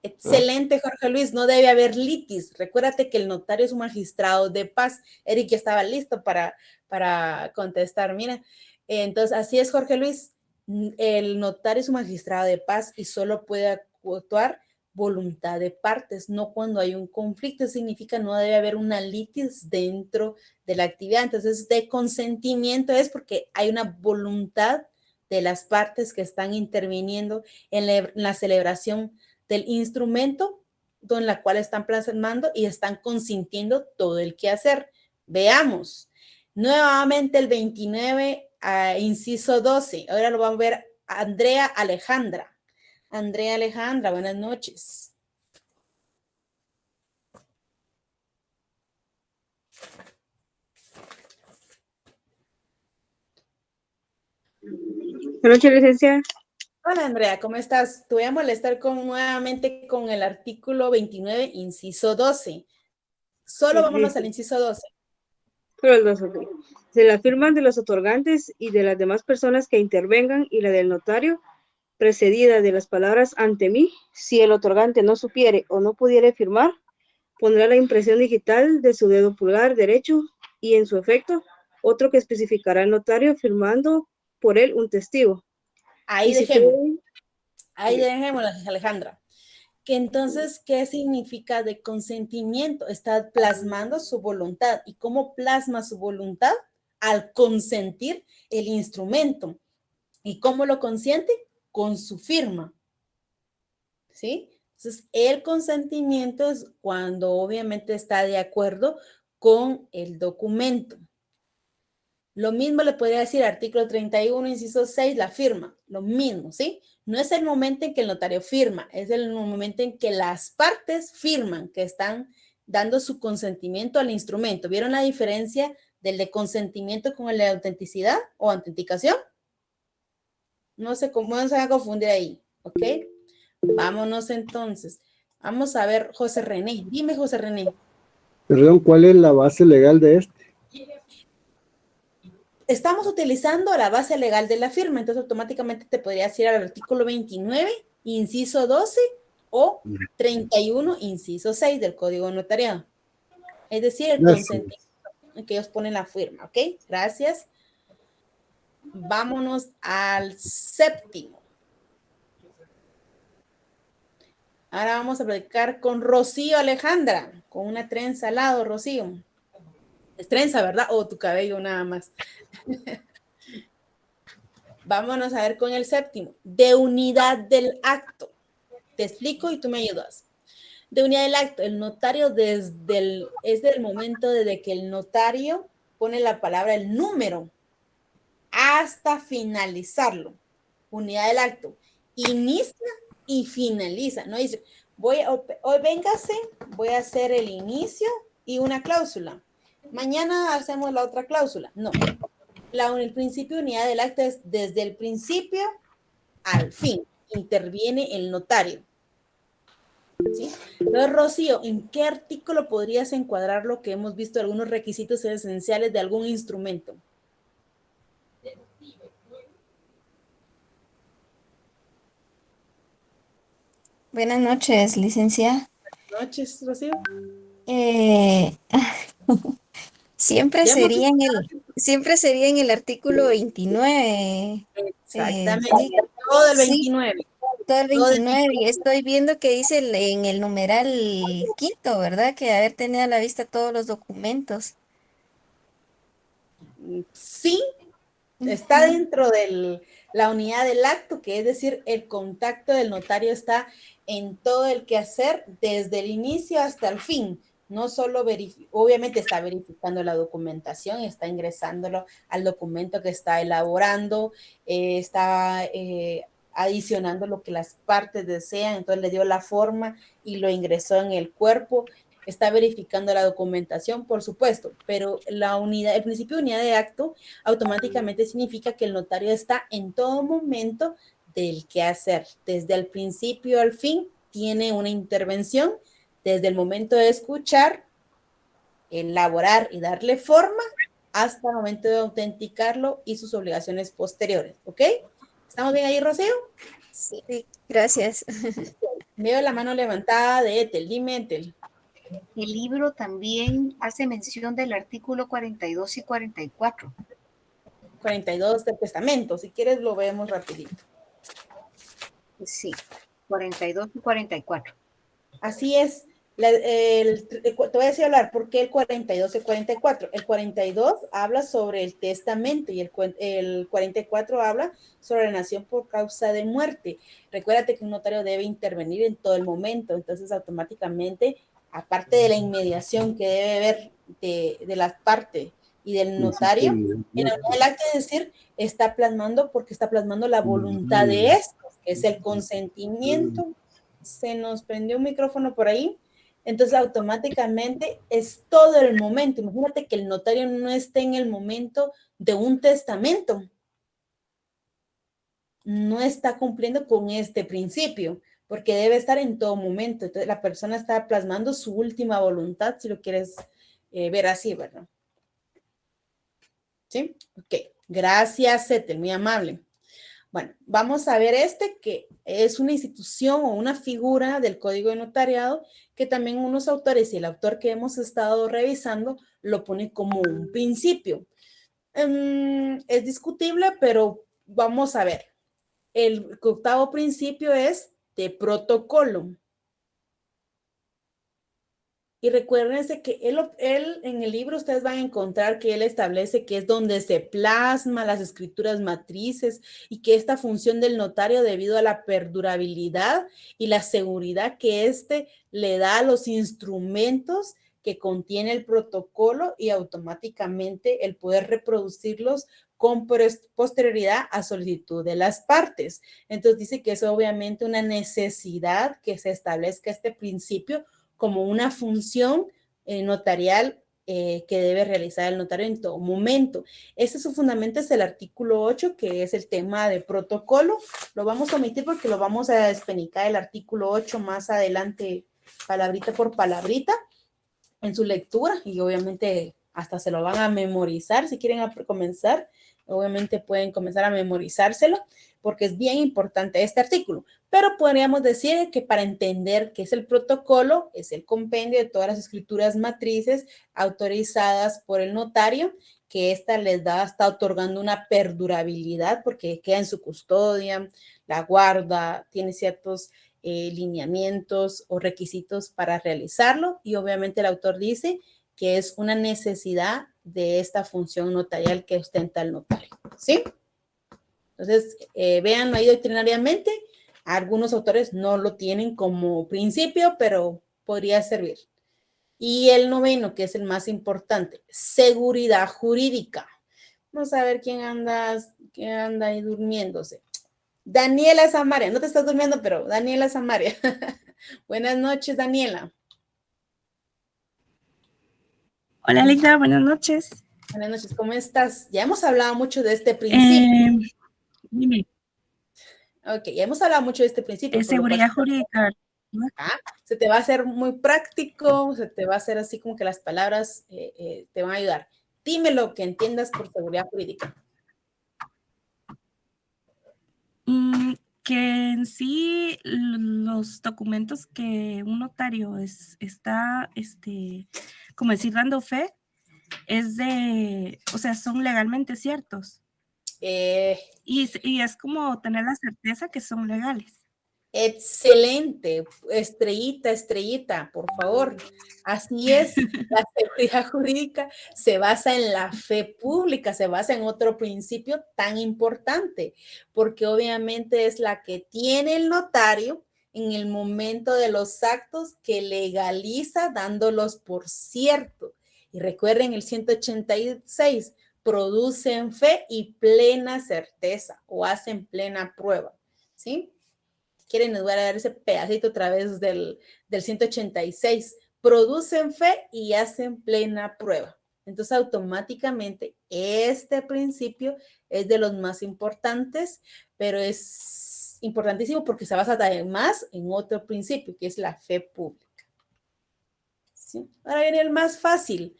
Excelente, Jorge Luis, no debe haber litis. Recuérdate que el notario es un magistrado de paz. Eric ya estaba listo para contestar. Mira, entonces así es, Jorge Luis. El notario es un magistrado de paz y solo puede actuar voluntad de partes, no cuando hay un conflicto. Significa no debe haber una litis dentro de la actividad. Entonces, de consentimiento es porque hay una voluntad de las partes que están interviniendo en la celebración del instrumento en la cual están plasmando y están consintiendo todo el quehacer. Veamos nuevamente el 29, inciso 12. Ahora lo vamos a ver Andrea Alejandra. Andrea Alejandra, buenas noches. Buenas noches, licenciada. Hola, Andrea, ¿cómo estás? Te voy a molestar nuevamente con el artículo 29, inciso 12. Solo vámonos al inciso 12. Solo el 12, ok. Se la firman de los otorgantes y de las demás personas que intervengan y la del notario, precedida de las palabras ante mí, si el otorgante no supiere o no pudiere firmar, pondrá la impresión digital de su dedo pulgar derecho y en su efecto, otro que especificará el notario firmando por él un testigo. Ahí Y si dejemos. fue- Ahí dejemos, Alejandra. Que entonces, ¿qué significa de consentimiento? Está plasmando su voluntad. ¿Y cómo plasma su voluntad? Al consentir el instrumento. ¿Y cómo lo consiente? Con su firma. ¿Sí? Entonces, el consentimiento es cuando obviamente está de acuerdo con el documento. Lo mismo le podría decir artículo 31, inciso 6, la firma. Lo mismo, ¿sí? No es el momento en que el notario firma, es el momento en que las partes firman, que están dando su consentimiento al instrumento. ¿Vieron la diferencia del de consentimiento con el de autenticidad o autenticación? No sé cómo no se van a confundir ahí, ¿ok? Vámonos entonces. Vamos a ver, José René. Dime, José René. Perdón, ¿cuál es la base legal de este? Estamos utilizando la base legal de la firma, entonces automáticamente te podrías ir al artículo 29, inciso 12 o 31, inciso 6 del Código Notariado. Es decir, el consentimiento en que ellos ponen la firma, ¿ok? Gracias. Vámonos al séptimo. Ahora vamos a platicar con Rocío Alejandra, con una trenza al lado, Rocío. Es trenza, ¿verdad? O tu cabello nada más. Vámonos a ver con el séptimo. De unidad del acto. Te explico y tú me ayudas. De unidad del acto, el notario es del momento desde que el notario pone la palabra, el número, hasta finalizarlo. Unidad del acto. Inicia y finaliza. No dice, hoy véngase, voy a hacer el inicio y una cláusula. Mañana hacemos la otra cláusula. No. El principio de unidad del acta es desde el principio al fin. Interviene el notario. ¿Sí? Entonces, Rocío, ¿en qué artículo podrías encuadrar lo que hemos visto, algunos requisitos esenciales de algún instrumento? Buenas noches, licenciada. Buenas noches, Rocío. Siempre sería en el artículo 29. Exactamente. Sí, Todo el sí, 29. todo el 29. Y estoy viendo que dice en el numeral quinto, ¿verdad? Que haber tenido a la vista todos los documentos. Sí, está dentro de la unidad del acto, que es decir, el contacto del notario está en todo el quehacer desde el inicio hasta el fin. No solo obviamente está verificando la documentación, está ingresándolo al documento que está elaborando, está adicionando lo que las partes desean, entonces le dio la forma y lo ingresó en el cuerpo. Está verificando la documentación, por supuesto, pero el principio de unidad de acto automáticamente significa que el notario está en todo momento del quehacer, desde el principio al fin, tiene una intervención, desde el momento de escuchar, elaborar y darle forma, hasta el momento de autenticarlo y sus obligaciones posteriores, ¿ok? ¿Estamos bien ahí, Rocío? Sí, gracias. Veo la mano levantada de Ethel. Dime, Ethel. El libro también hace mención del artículo 42 y 44. 42 del testamento. Si quieres lo vemos rapidito. Sí, 42 y 44. Así es. Te voy a decir hablar por qué el 42 y el 44. El 42 habla sobre el testamento y el 44 habla sobre la nación por causa de muerte. Recuérdate que un notario debe intervenir en todo el momento, entonces automáticamente, aparte de la inmediación que debe haber de las partes y del notario, en el acto de decir, está plasmando la voluntad de estos, que es el consentimiento. Se nos prendió un micrófono por ahí. Entonces, automáticamente es todo el momento. Imagínate que el notario no esté en el momento de un testamento. No está cumpliendo con este principio, porque debe estar en todo momento. Entonces, la persona está plasmando su última voluntad, si lo quieres ver así, ¿verdad? ¿Sí? Ok. Gracias, Ethel, muy amable. Bueno, vamos a ver que es una institución o una figura del Código de Notariado que también unos autores y el autor que hemos estado revisando lo pone como un principio. Es discutible, pero vamos a ver. El octavo principio es de protocolo. Y recuérdense que él en el libro ustedes van a encontrar que él establece que es donde se plasma las escrituras matrices y que esta función del notario debido a la perdurabilidad y la seguridad que éste le da a los instrumentos que contiene el protocolo y automáticamente el poder reproducirlos con posterioridad a solicitud de las partes. Entonces dice que es obviamente una necesidad que se establezca este principio como una función notarial que debe realizar el notario en todo momento. Ese es su fundamento, es el artículo 8, que es el tema de protocolo. Lo vamos a omitir porque lo vamos a despenicar el artículo 8 más adelante, palabrita por palabrita, en su lectura, y obviamente hasta se lo van a memorizar. Si quieren comenzar, obviamente pueden comenzar a memorizárselo, porque es bien importante este artículo. Pero podríamos decir que para entender qué es el protocolo, es el compendio de todas las escrituras matrices autorizadas por el notario, que ésta les da, está otorgando una perdurabilidad porque queda en su custodia, la guarda, tiene ciertos lineamientos o requisitos para realizarlo, y obviamente el autor dice que es una necesidad de esta función notarial que ostenta el notario, ¿sí? Entonces, vean ahí doctrinariamente, algunos autores no lo tienen como principio, pero podría servir. Y el noveno, que es el más importante, seguridad jurídica. Vamos a ver quién anda ahí durmiéndose. Daniela Samaria, no te estás durmiendo, pero Daniela Samaria. Buenas noches, Daniela. Hola, Lisa, buenas noches. Buenas noches, ¿cómo estás? Ya hemos hablado mucho de este principio. Dime. Ok, ya hemos hablado mucho de este principio. De seguridad jurídica. Se te va a hacer muy práctico, se te va a hacer así como que las palabras te van a ayudar. Dime lo que entiendas por seguridad jurídica. Que en sí los documentos que un notario está, como decir, dando fe, son legalmente ciertos. Y es como tener la certeza que son legales. Excelente, estrellita, por favor. Así es, la seguridad jurídica se basa en la fe pública, se basa en otro principio tan importante, porque obviamente es la que tiene el notario en el momento de los actos que legaliza dándolos por cierto. Y recuerden el 186, producen fe y plena certeza o hacen plena prueba, ¿sí? Quieren nos voy a dar ese pedacito a través del 186. Producen fe y hacen plena prueba. Entonces, automáticamente, este principio es de los más importantes, pero es importantísimo porque se basa además en otro principio, que es la fe pública. ¿Sí? Ahora viene el más fácil.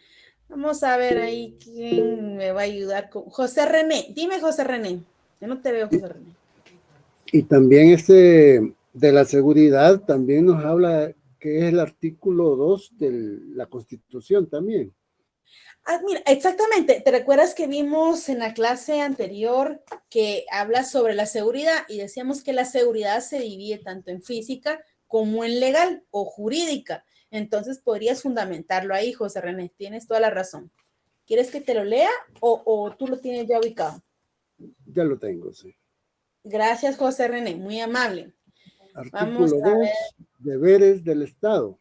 Vamos a ver ahí quién me va a ayudar con José René. Dime, José René. Yo no te veo, José René. Y también de la seguridad, también nos habla que es el artículo 2 de la Constitución también. Mira, exactamente. ¿Te recuerdas que vimos en la clase anterior que habla sobre la seguridad y decíamos que la seguridad se divide tanto en física como en legal o jurídica? Entonces podrías fundamentarlo ahí, José René. Tienes toda la razón. ¿Quieres que te lo lea o tú lo tienes ya ubicado? Ya lo tengo, sí. Gracias, José René. Muy amable. Artículo 2, deberes del Estado.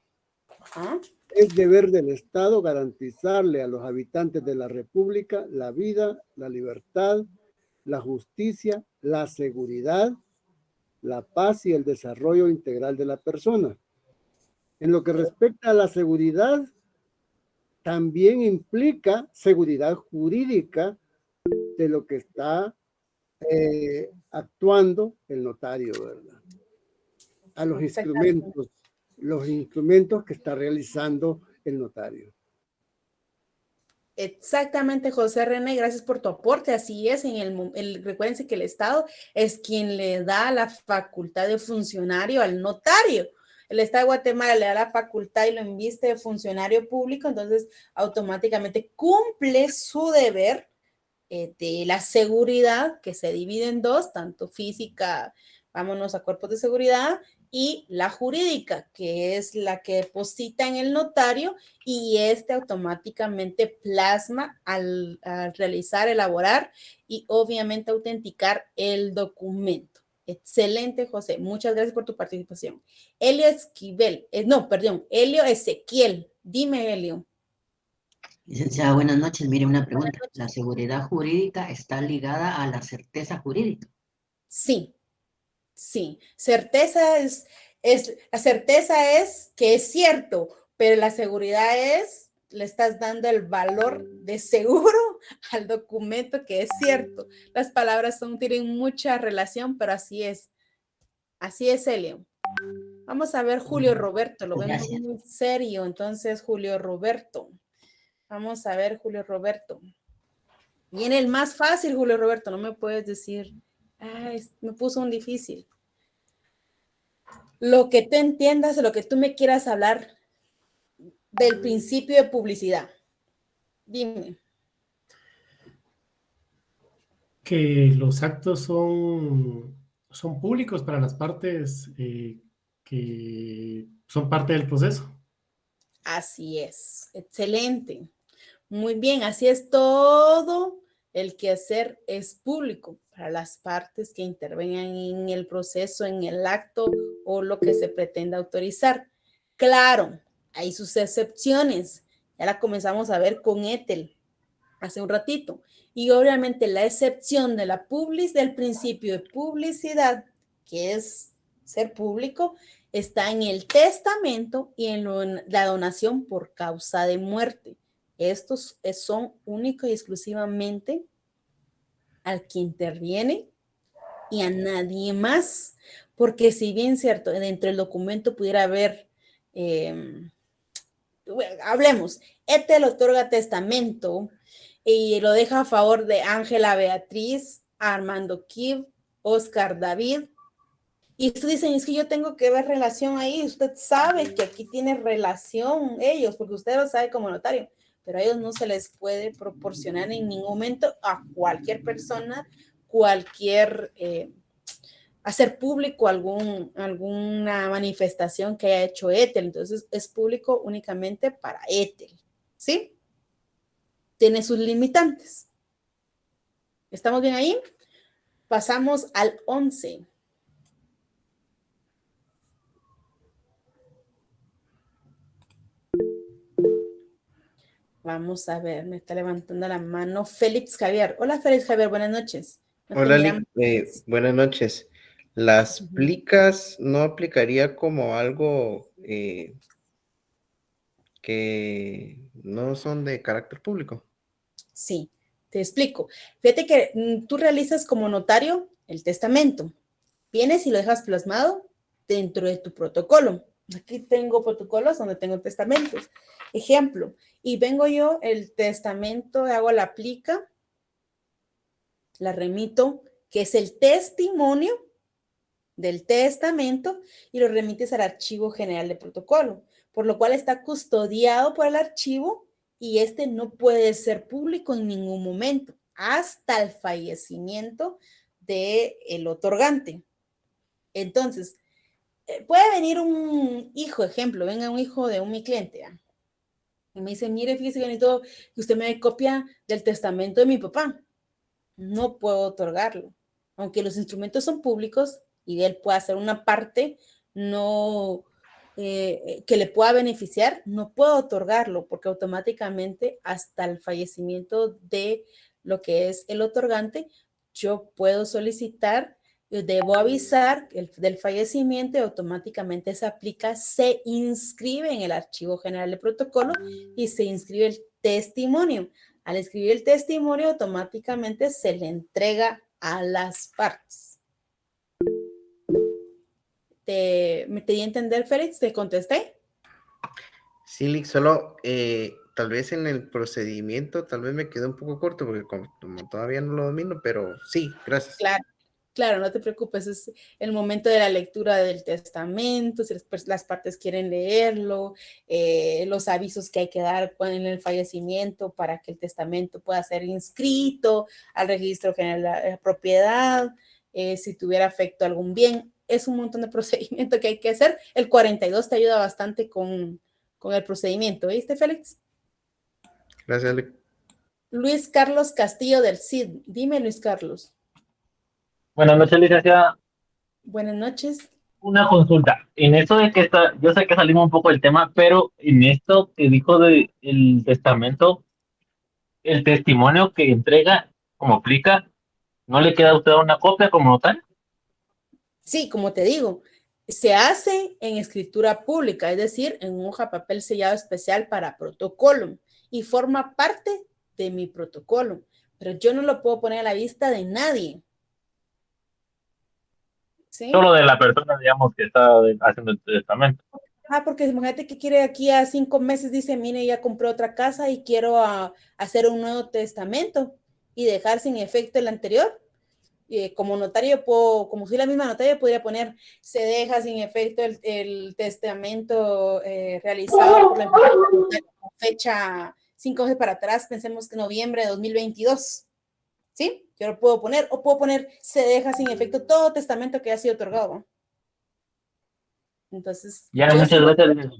Es deber del Estado garantizarle a los habitantes de la República la vida, la libertad, la justicia, la seguridad, la paz y el desarrollo integral de la persona. En lo que respecta a la seguridad, también implica seguridad jurídica de lo que está actuando el notario, ¿verdad? A los instrumentos que está realizando el notario. Exactamente, José René, gracias por tu aporte. Así es, recuérdense que el Estado es quien le da la facultad de funcionario al notario. El Estado de Guatemala le da la facultad y lo inviste de funcionario público, entonces automáticamente cumple su deber de la seguridad, que se divide en dos, tanto física, vámonos a cuerpos de seguridad, y la jurídica, que es la que deposita en el notario y automáticamente plasma al realizar, elaborar y obviamente autenticar el documento. Excelente, José. Muchas gracias por tu participación. Elio Ezequiel. Dime, Elio. Licenciada, buenas noches. Mire, una pregunta. ¿La seguridad jurídica está ligada a la certeza jurídica? Sí. Sí, la certeza es que es cierto, pero la seguridad le estás dando el valor de seguro al documento que es cierto. Las palabras tienen mucha relación, pero así es. Así es, Elio. Vamos a ver Julio Roberto, lo vemos muy serio, entonces Julio Roberto. Vamos a ver Julio Roberto. Viene el más fácil, Julio Roberto, no me puedes decir... me puso un difícil. Lo que tú entiendas, lo que tú me quieras hablar del principio de publicidad. Dime. Que los actos son públicos para las partes que son parte del proceso. Así es. Excelente. Muy bien, así es todo. El quehacer es público para las partes que intervengan en el proceso, en el acto o lo que se pretenda autorizar. Claro, hay sus excepciones. Ya la comenzamos a ver con Ethel hace un ratito. Y obviamente la excepción de del principio de publicidad, que es ser público, está en el testamento y en la donación por causa de muerte. Estos son únicos y exclusivamente al que interviene y a nadie más, porque si bien cierto, dentro del documento pudiera haber, hablemos, Ethel otorga testamento y lo deja a favor de Ángela Beatriz, Armando Kib, Oscar David, y ustedes dicen, es que yo tengo que ver relación ahí, usted sabe que aquí tiene relación ellos, porque usted lo sabe como notario, pero a ellos no se les puede proporcionar en ningún momento a cualquier persona, hacer público alguna manifestación que haya hecho Ethel. Entonces es público únicamente para Ethel, ¿sí? Tiene sus limitantes. ¿Estamos bien ahí? Pasamos al 11. Vamos a ver, me está levantando la mano Félix Javier. Hola, Félix Javier, buenas noches. Hola, buenas noches. ¿Las plicas no aplicaría como algo que no son de carácter público? Sí, te explico. Fíjate que tú realizas como notario el testamento. Vienes y lo dejas plasmado dentro de tu protocolo. Aquí tengo protocolos donde tengo testamentos. Ejemplo, y vengo yo, el testamento, hago la plica, la remito, que es el testimonio del testamento, y lo remites al Archivo General de Protocolo, por lo cual está custodiado por el archivo y no puede ser público en ningún momento, hasta el fallecimiento del otorgante. Entonces, puede venir un hijo, ejemplo, venga un hijo de mi cliente, ¿eh? Y me dice, mire, fíjese que necesito que usted me dé copia del testamento de mi papá. No puedo otorgarlo. Aunque los instrumentos son públicos y él puede hacer una parte que le pueda beneficiar, no puedo otorgarlo porque automáticamente hasta el fallecimiento de lo que es el otorgante, yo puedo solicitar, debo avisar del fallecimiento y automáticamente se aplica, se inscribe en el Archivo General de Protocolo y se inscribe el testimonio. Al escribir el testimonio, automáticamente se le entrega a las partes. ¿Me te di a entender, Félix? ¿Te contesté? Sí, Lick, solo tal vez en el procedimiento, tal vez me quedó un poco corto porque como todavía no lo domino, pero sí, gracias. Claro. Claro, no te preocupes, es el momento de la lectura del testamento, si las partes quieren leerlo, los avisos que hay que dar en el fallecimiento para que el testamento pueda ser inscrito al registro general de la propiedad, si tuviera afecto a algún bien, es un montón de procedimiento que hay que hacer. El 42 te ayuda bastante con el procedimiento, ¿viste, Félix? Gracias, Lick. Luis Carlos Castillo del CID, dime, Luis Carlos. Buenas noches, licenciada. Buenas noches. Una consulta. En eso de que yo sé que salimos un poco del tema, pero en esto que dijo del testamento, el testimonio que entrega, como aplica, ¿no le queda a usted una copia como notario? Sí, como te digo, se hace en escritura pública, es decir, en un hoja de papel sellado especial para protocolo y forma parte de mi protocolo, pero yo no lo puedo poner a la vista de nadie. ¿Sí? Solo de la persona, digamos, que está haciendo el testamento. Porque imagínate que quiere aquí a 5 meses, dice, mire, ya compré otra casa y quiero hacer un nuevo testamento y dejar sin efecto el anterior. Como notario, como soy la misma notaria, podría poner, se deja sin efecto el testamento realizado por la fecha 5 meses para atrás, pensemos que noviembre de 2022. ¿Sí? Yo lo puedo poner, o puedo poner, se deja sin efecto todo testamento que haya sido otorgado. Entonces, ya, muchas gracias.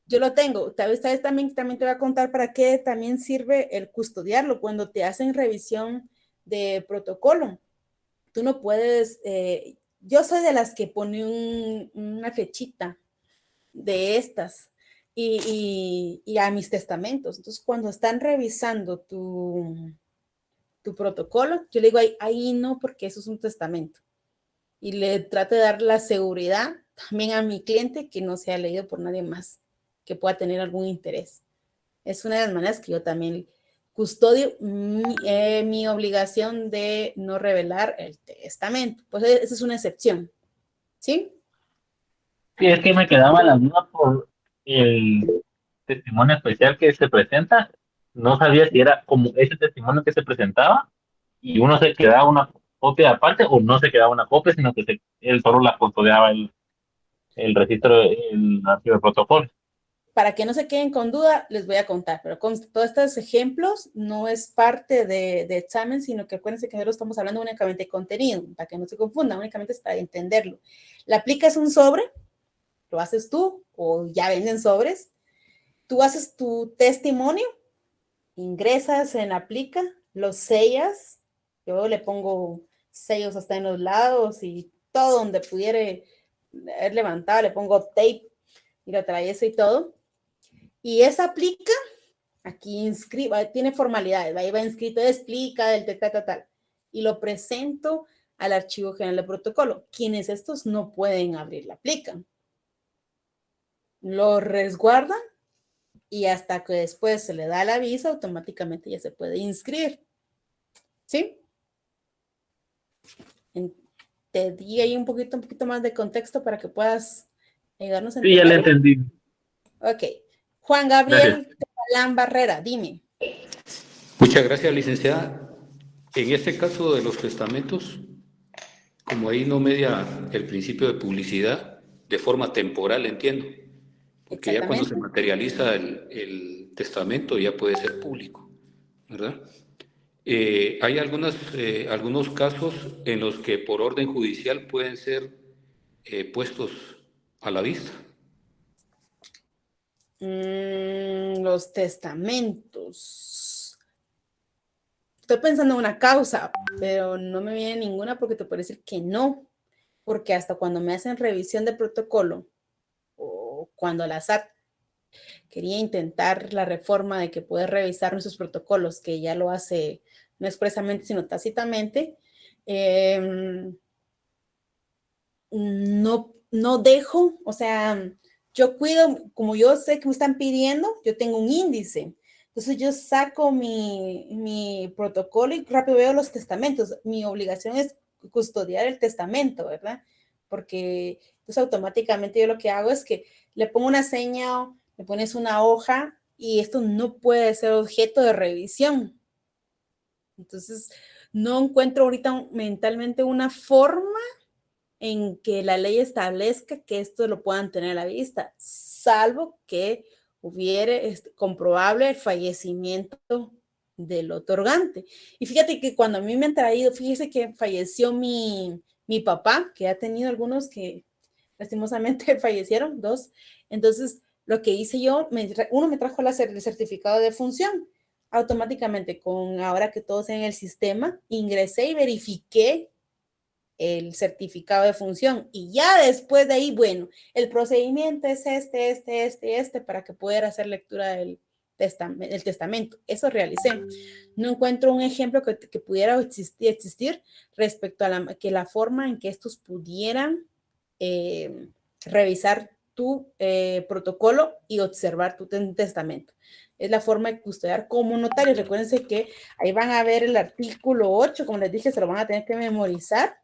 Yo lo tengo. Tal vez también te voy a contar para qué también sirve el custodiarlo cuando te hacen revisión de protocolo. Tú no puedes, yo soy de las que pone una flechita de estas y a mis testamentos. Entonces, cuando están revisando tu protocolo, yo le digo, ahí no, porque eso es un testamento. Y le trato de dar la seguridad también a mi cliente que no sea leído por nadie más, que pueda tener algún interés. Es una de las maneras que yo también custodio mi obligación de no revelar el testamento. Pues esa es una excepción. ¿Sí? Sí, es que me quedaba la duda por el testimonio especial que se presenta. No sabía si era como ese testimonio que se presentaba y uno se quedaba una copia aparte o no se quedaba una copia, sino que él solo la custodiaba el registro, el archivo de protocolo. Para que no se queden con duda, les voy a contar, pero con todos estos ejemplos no es parte de examen, sino que acuérdense que nosotros estamos hablando únicamente de contenido, para que no se confundan, únicamente es para entenderlo. La plica es un sobre, lo haces tú o ya venden sobres, tú haces tu testimonio, ingresas en la plica, lo sellas, yo le pongo sellos hasta en los lados y todo donde pudiera haber levantado, le pongo tape y lo atravieso y todo. Y esa plica, aquí tiene formalidades, ahí va inscrito, explica del tal, y lo presento al Archivo General de Protocolo. Quienes estos no pueden abrir la plica. Lo resguardan y hasta que después se le da el aviso, automáticamente ya se puede inscribir. ¿Sí? Te di ahí un poquito más de contexto para que puedas ayudarnos a entender. Sí, ya le entendí. Ok. Juan Gabriel Tebalán Barrera, dime. Muchas gracias, licenciada. En este caso de los testamentos, como ahí no media el principio de publicidad, de forma temporal, entiendo. Porque ya cuando se materializa el testamento ya puede ser público, ¿verdad? Hay algunos casos en los que por orden judicial pueden ser puestos a la vista. Los testamentos. Estoy pensando en una causa, pero no me viene ninguna porque te puedo decir que no, porque hasta cuando me hacen revisión de protocolo o cuando la SAT quería intentar la reforma de que puedes revisar nuestros protocolos, que ya lo hace no expresamente sino tácitamente, no dejo, o sea, yo cuido, como yo sé que me están pidiendo, yo tengo un índice. Entonces yo saco mi protocolo y rápido veo los testamentos. Mi obligación es custodiar el testamento, ¿verdad? Porque entonces automáticamente yo lo que hago es que le pongo una seña, le pones una hoja y esto no puede ser objeto de revisión. Entonces, no encuentro ahorita mentalmente una forma en que la ley establezca que esto lo puedan tener a la vista, salvo que hubiera comprobable el fallecimiento del otorgante. Y fíjate que cuando a mí me han traído, fíjese que falleció mi papá, que ha tenido algunos que lastimosamente fallecieron, 2. Entonces, lo que hice yo, uno me trajo el certificado de función. Automáticamente, ahora que todos en el sistema, ingresé y verifiqué el certificado de función. Y ya después de ahí, bueno, el procedimiento es este, para que pudiera hacer lectura del testamento. Eso realicé. No encuentro un ejemplo que pudiera existir respecto a la forma en que estos pudieran revisar tu protocolo y observar tu testamento. Es la forma de custodiar como notario. Recuérdense que ahí van a ver el artículo 8, como les dije, se lo van a tener que memorizar.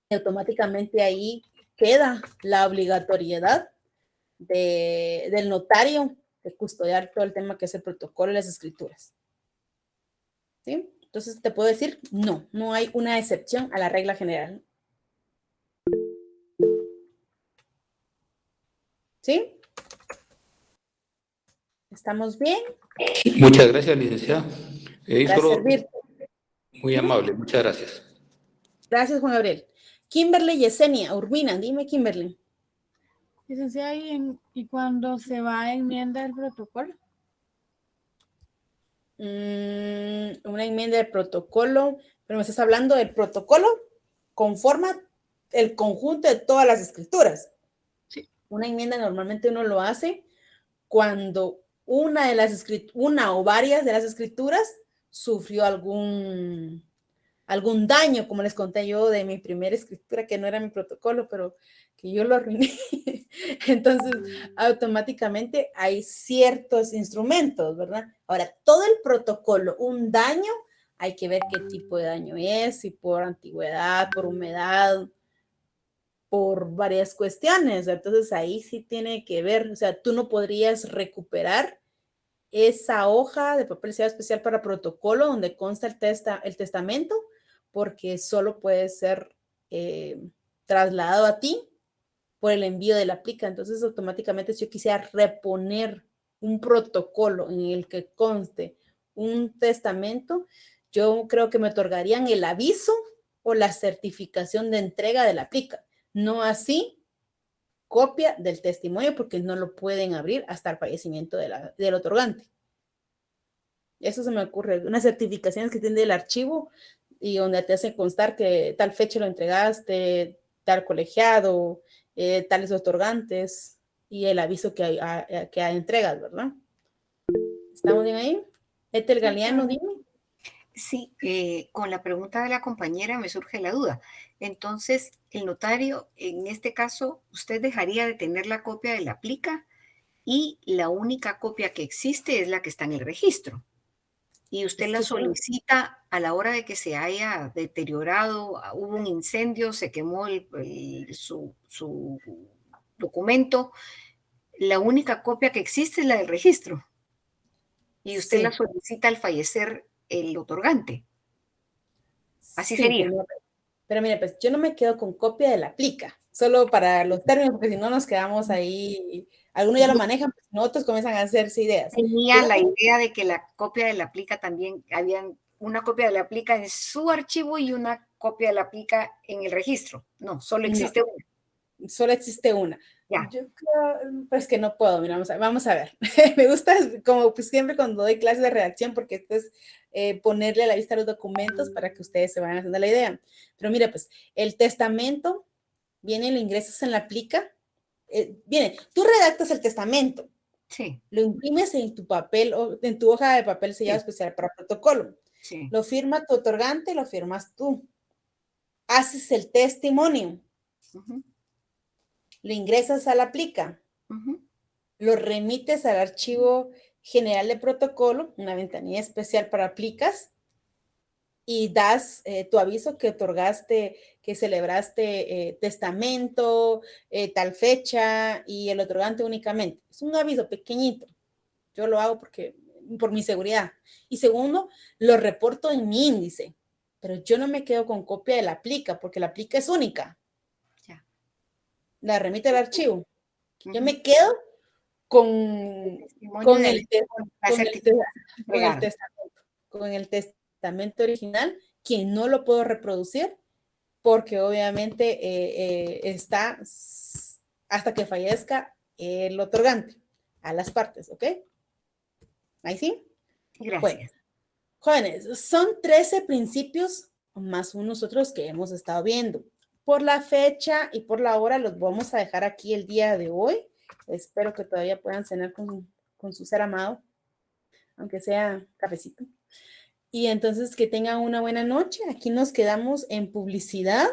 Y automáticamente ahí queda la obligatoriedad del notario de custodiar todo el tema que es el protocolo y las escrituras. ¿Sí? Entonces te puedo decir, no hay una excepción a la regla general. ¿Sí? ¿Estamos bien? Muchas gracias, licenciada. Para servirte. Muy amable, muchas gracias. Gracias, Juan Gabriel. Kimberly Yesenia Urbina, dime, Kimberly. Licenciada, ¿y cuando se va a enmienda el protocolo? Una enmienda del protocolo, pero me estás hablando del protocolo conforma el conjunto de todas las escrituras. Sí. Una enmienda normalmente uno lo hace cuando una o varias de las escrituras sufrió algún daño, como les conté yo de mi primera escritura, que no era mi protocolo, pero que yo lo arruiné. Entonces, automáticamente hay ciertos instrumentos, ¿verdad? Ahora, todo el protocolo, un daño, hay que ver qué tipo de daño es, si por antigüedad, por humedad, por varias cuestiones. Entonces, ahí sí tiene que ver, o sea, tú no podrías recuperar esa hoja de papel sellado especial para protocolo donde consta el testamento, porque solo puede ser trasladado a ti por el envío de la plica. Entonces, automáticamente, si yo quisiera reponer un protocolo en el que conste un testamento, yo creo que me otorgarían el aviso o la certificación de entrega de la plica. No así copia del testimonio, porque no lo pueden abrir hasta el fallecimiento del otorgante. Eso se me ocurre. Unas certificaciones que tiene el archivo y donde te hace constar que tal fecha lo entregaste, tal colegiado, tales otorgantes y el aviso que hay entregas, ¿verdad? ¿Estamos bien ahí? Ethel Galeano, dime. Sí, con la pregunta de la compañera me surge la duda. Entonces, el notario, en este caso, usted dejaría de tener la copia de la plica y la única copia que existe es la que está en el registro. Y usted la solicita a la hora de que se haya deteriorado, hubo un incendio, se quemó su documento. La única copia que existe es la del registro. Y usted la solicita al fallecer el otorgante. Así sería. Pero mire, pues yo no me quedo con copia de la plica, solo para los términos, porque si no nos quedamos ahí. Algunos ya lo manejan, pues nosotros comienzan a hacerse ideas. Tenía la idea de que la copia de la plica también, habían una copia de la plica en su archivo y una copia de la plica en el registro. No, solo existe una. Solo existe una. Ya. Yo creo, pues que no puedo, mira, vamos a ver. Me gusta, como pues siempre cuando doy clases de redacción, porque esto es ponerle a la vista los documentos para que ustedes se vayan haciendo la idea. Pero mira, pues el testamento viene, lo ingresas en la plica. Viene, tú redactas el testamento. Sí. Lo imprimes en tu papel, o en tu hoja de papel sellado especial para protocolo. Sí. Lo firma tu otorgante, lo firmas tú. Haces el testimonio. Lo ingresas a la plica. Lo remites al archivo general de protocolo, una ventanilla especial para plicas, y das tu aviso que otorgaste, que celebraste testamento, tal fecha, y el otorgante únicamente. Es un aviso pequeñito. Yo lo hago por mi seguridad. Y segundo, lo reporto en mi índice. Pero yo no me quedo con copia de la plica, porque la plica es única. Ya. La remite al archivo. Yo me quedo con el testamento original, que no lo puedo reproducir, porque obviamente está hasta que fallezca el otorgante a las partes, ¿ok? ¿Ahí sí? Gracias. Bueno, jóvenes, son 13 principios más unos otros que hemos estado viendo. Por la fecha y por la hora los vamos a dejar aquí el día de hoy. Espero que todavía puedan cenar con su ser amado, aunque sea cafecito. Y entonces que tengan una buena noche. Aquí nos quedamos en publicidad.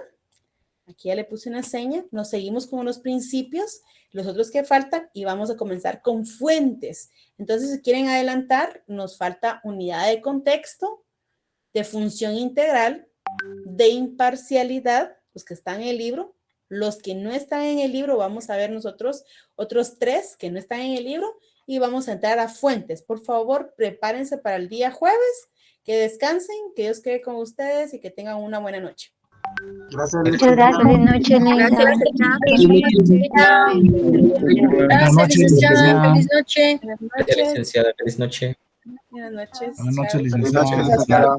Aquí ya le puse una seña. Nos seguimos con los principios, los otros que faltan, y vamos a comenzar con fuentes. Entonces, si quieren adelantar, nos falta unidad de contexto, de función integral, de imparcialidad, los que están en el libro. Los que no están en el libro, vamos a ver nosotros otros 3 que no están en el libro, y vamos a entrar a fuentes. Por favor, prepárense para el día jueves. Que descansen, que Dios quede con ustedes y que tengan una buena noche. Gracias. Muchas gracias. Feliz noche, Linda. Buenas noches, licenciada. Feliz noche. Licenciada, feliz noche. Buenas noches. Buenas noches, Chao. licenciada.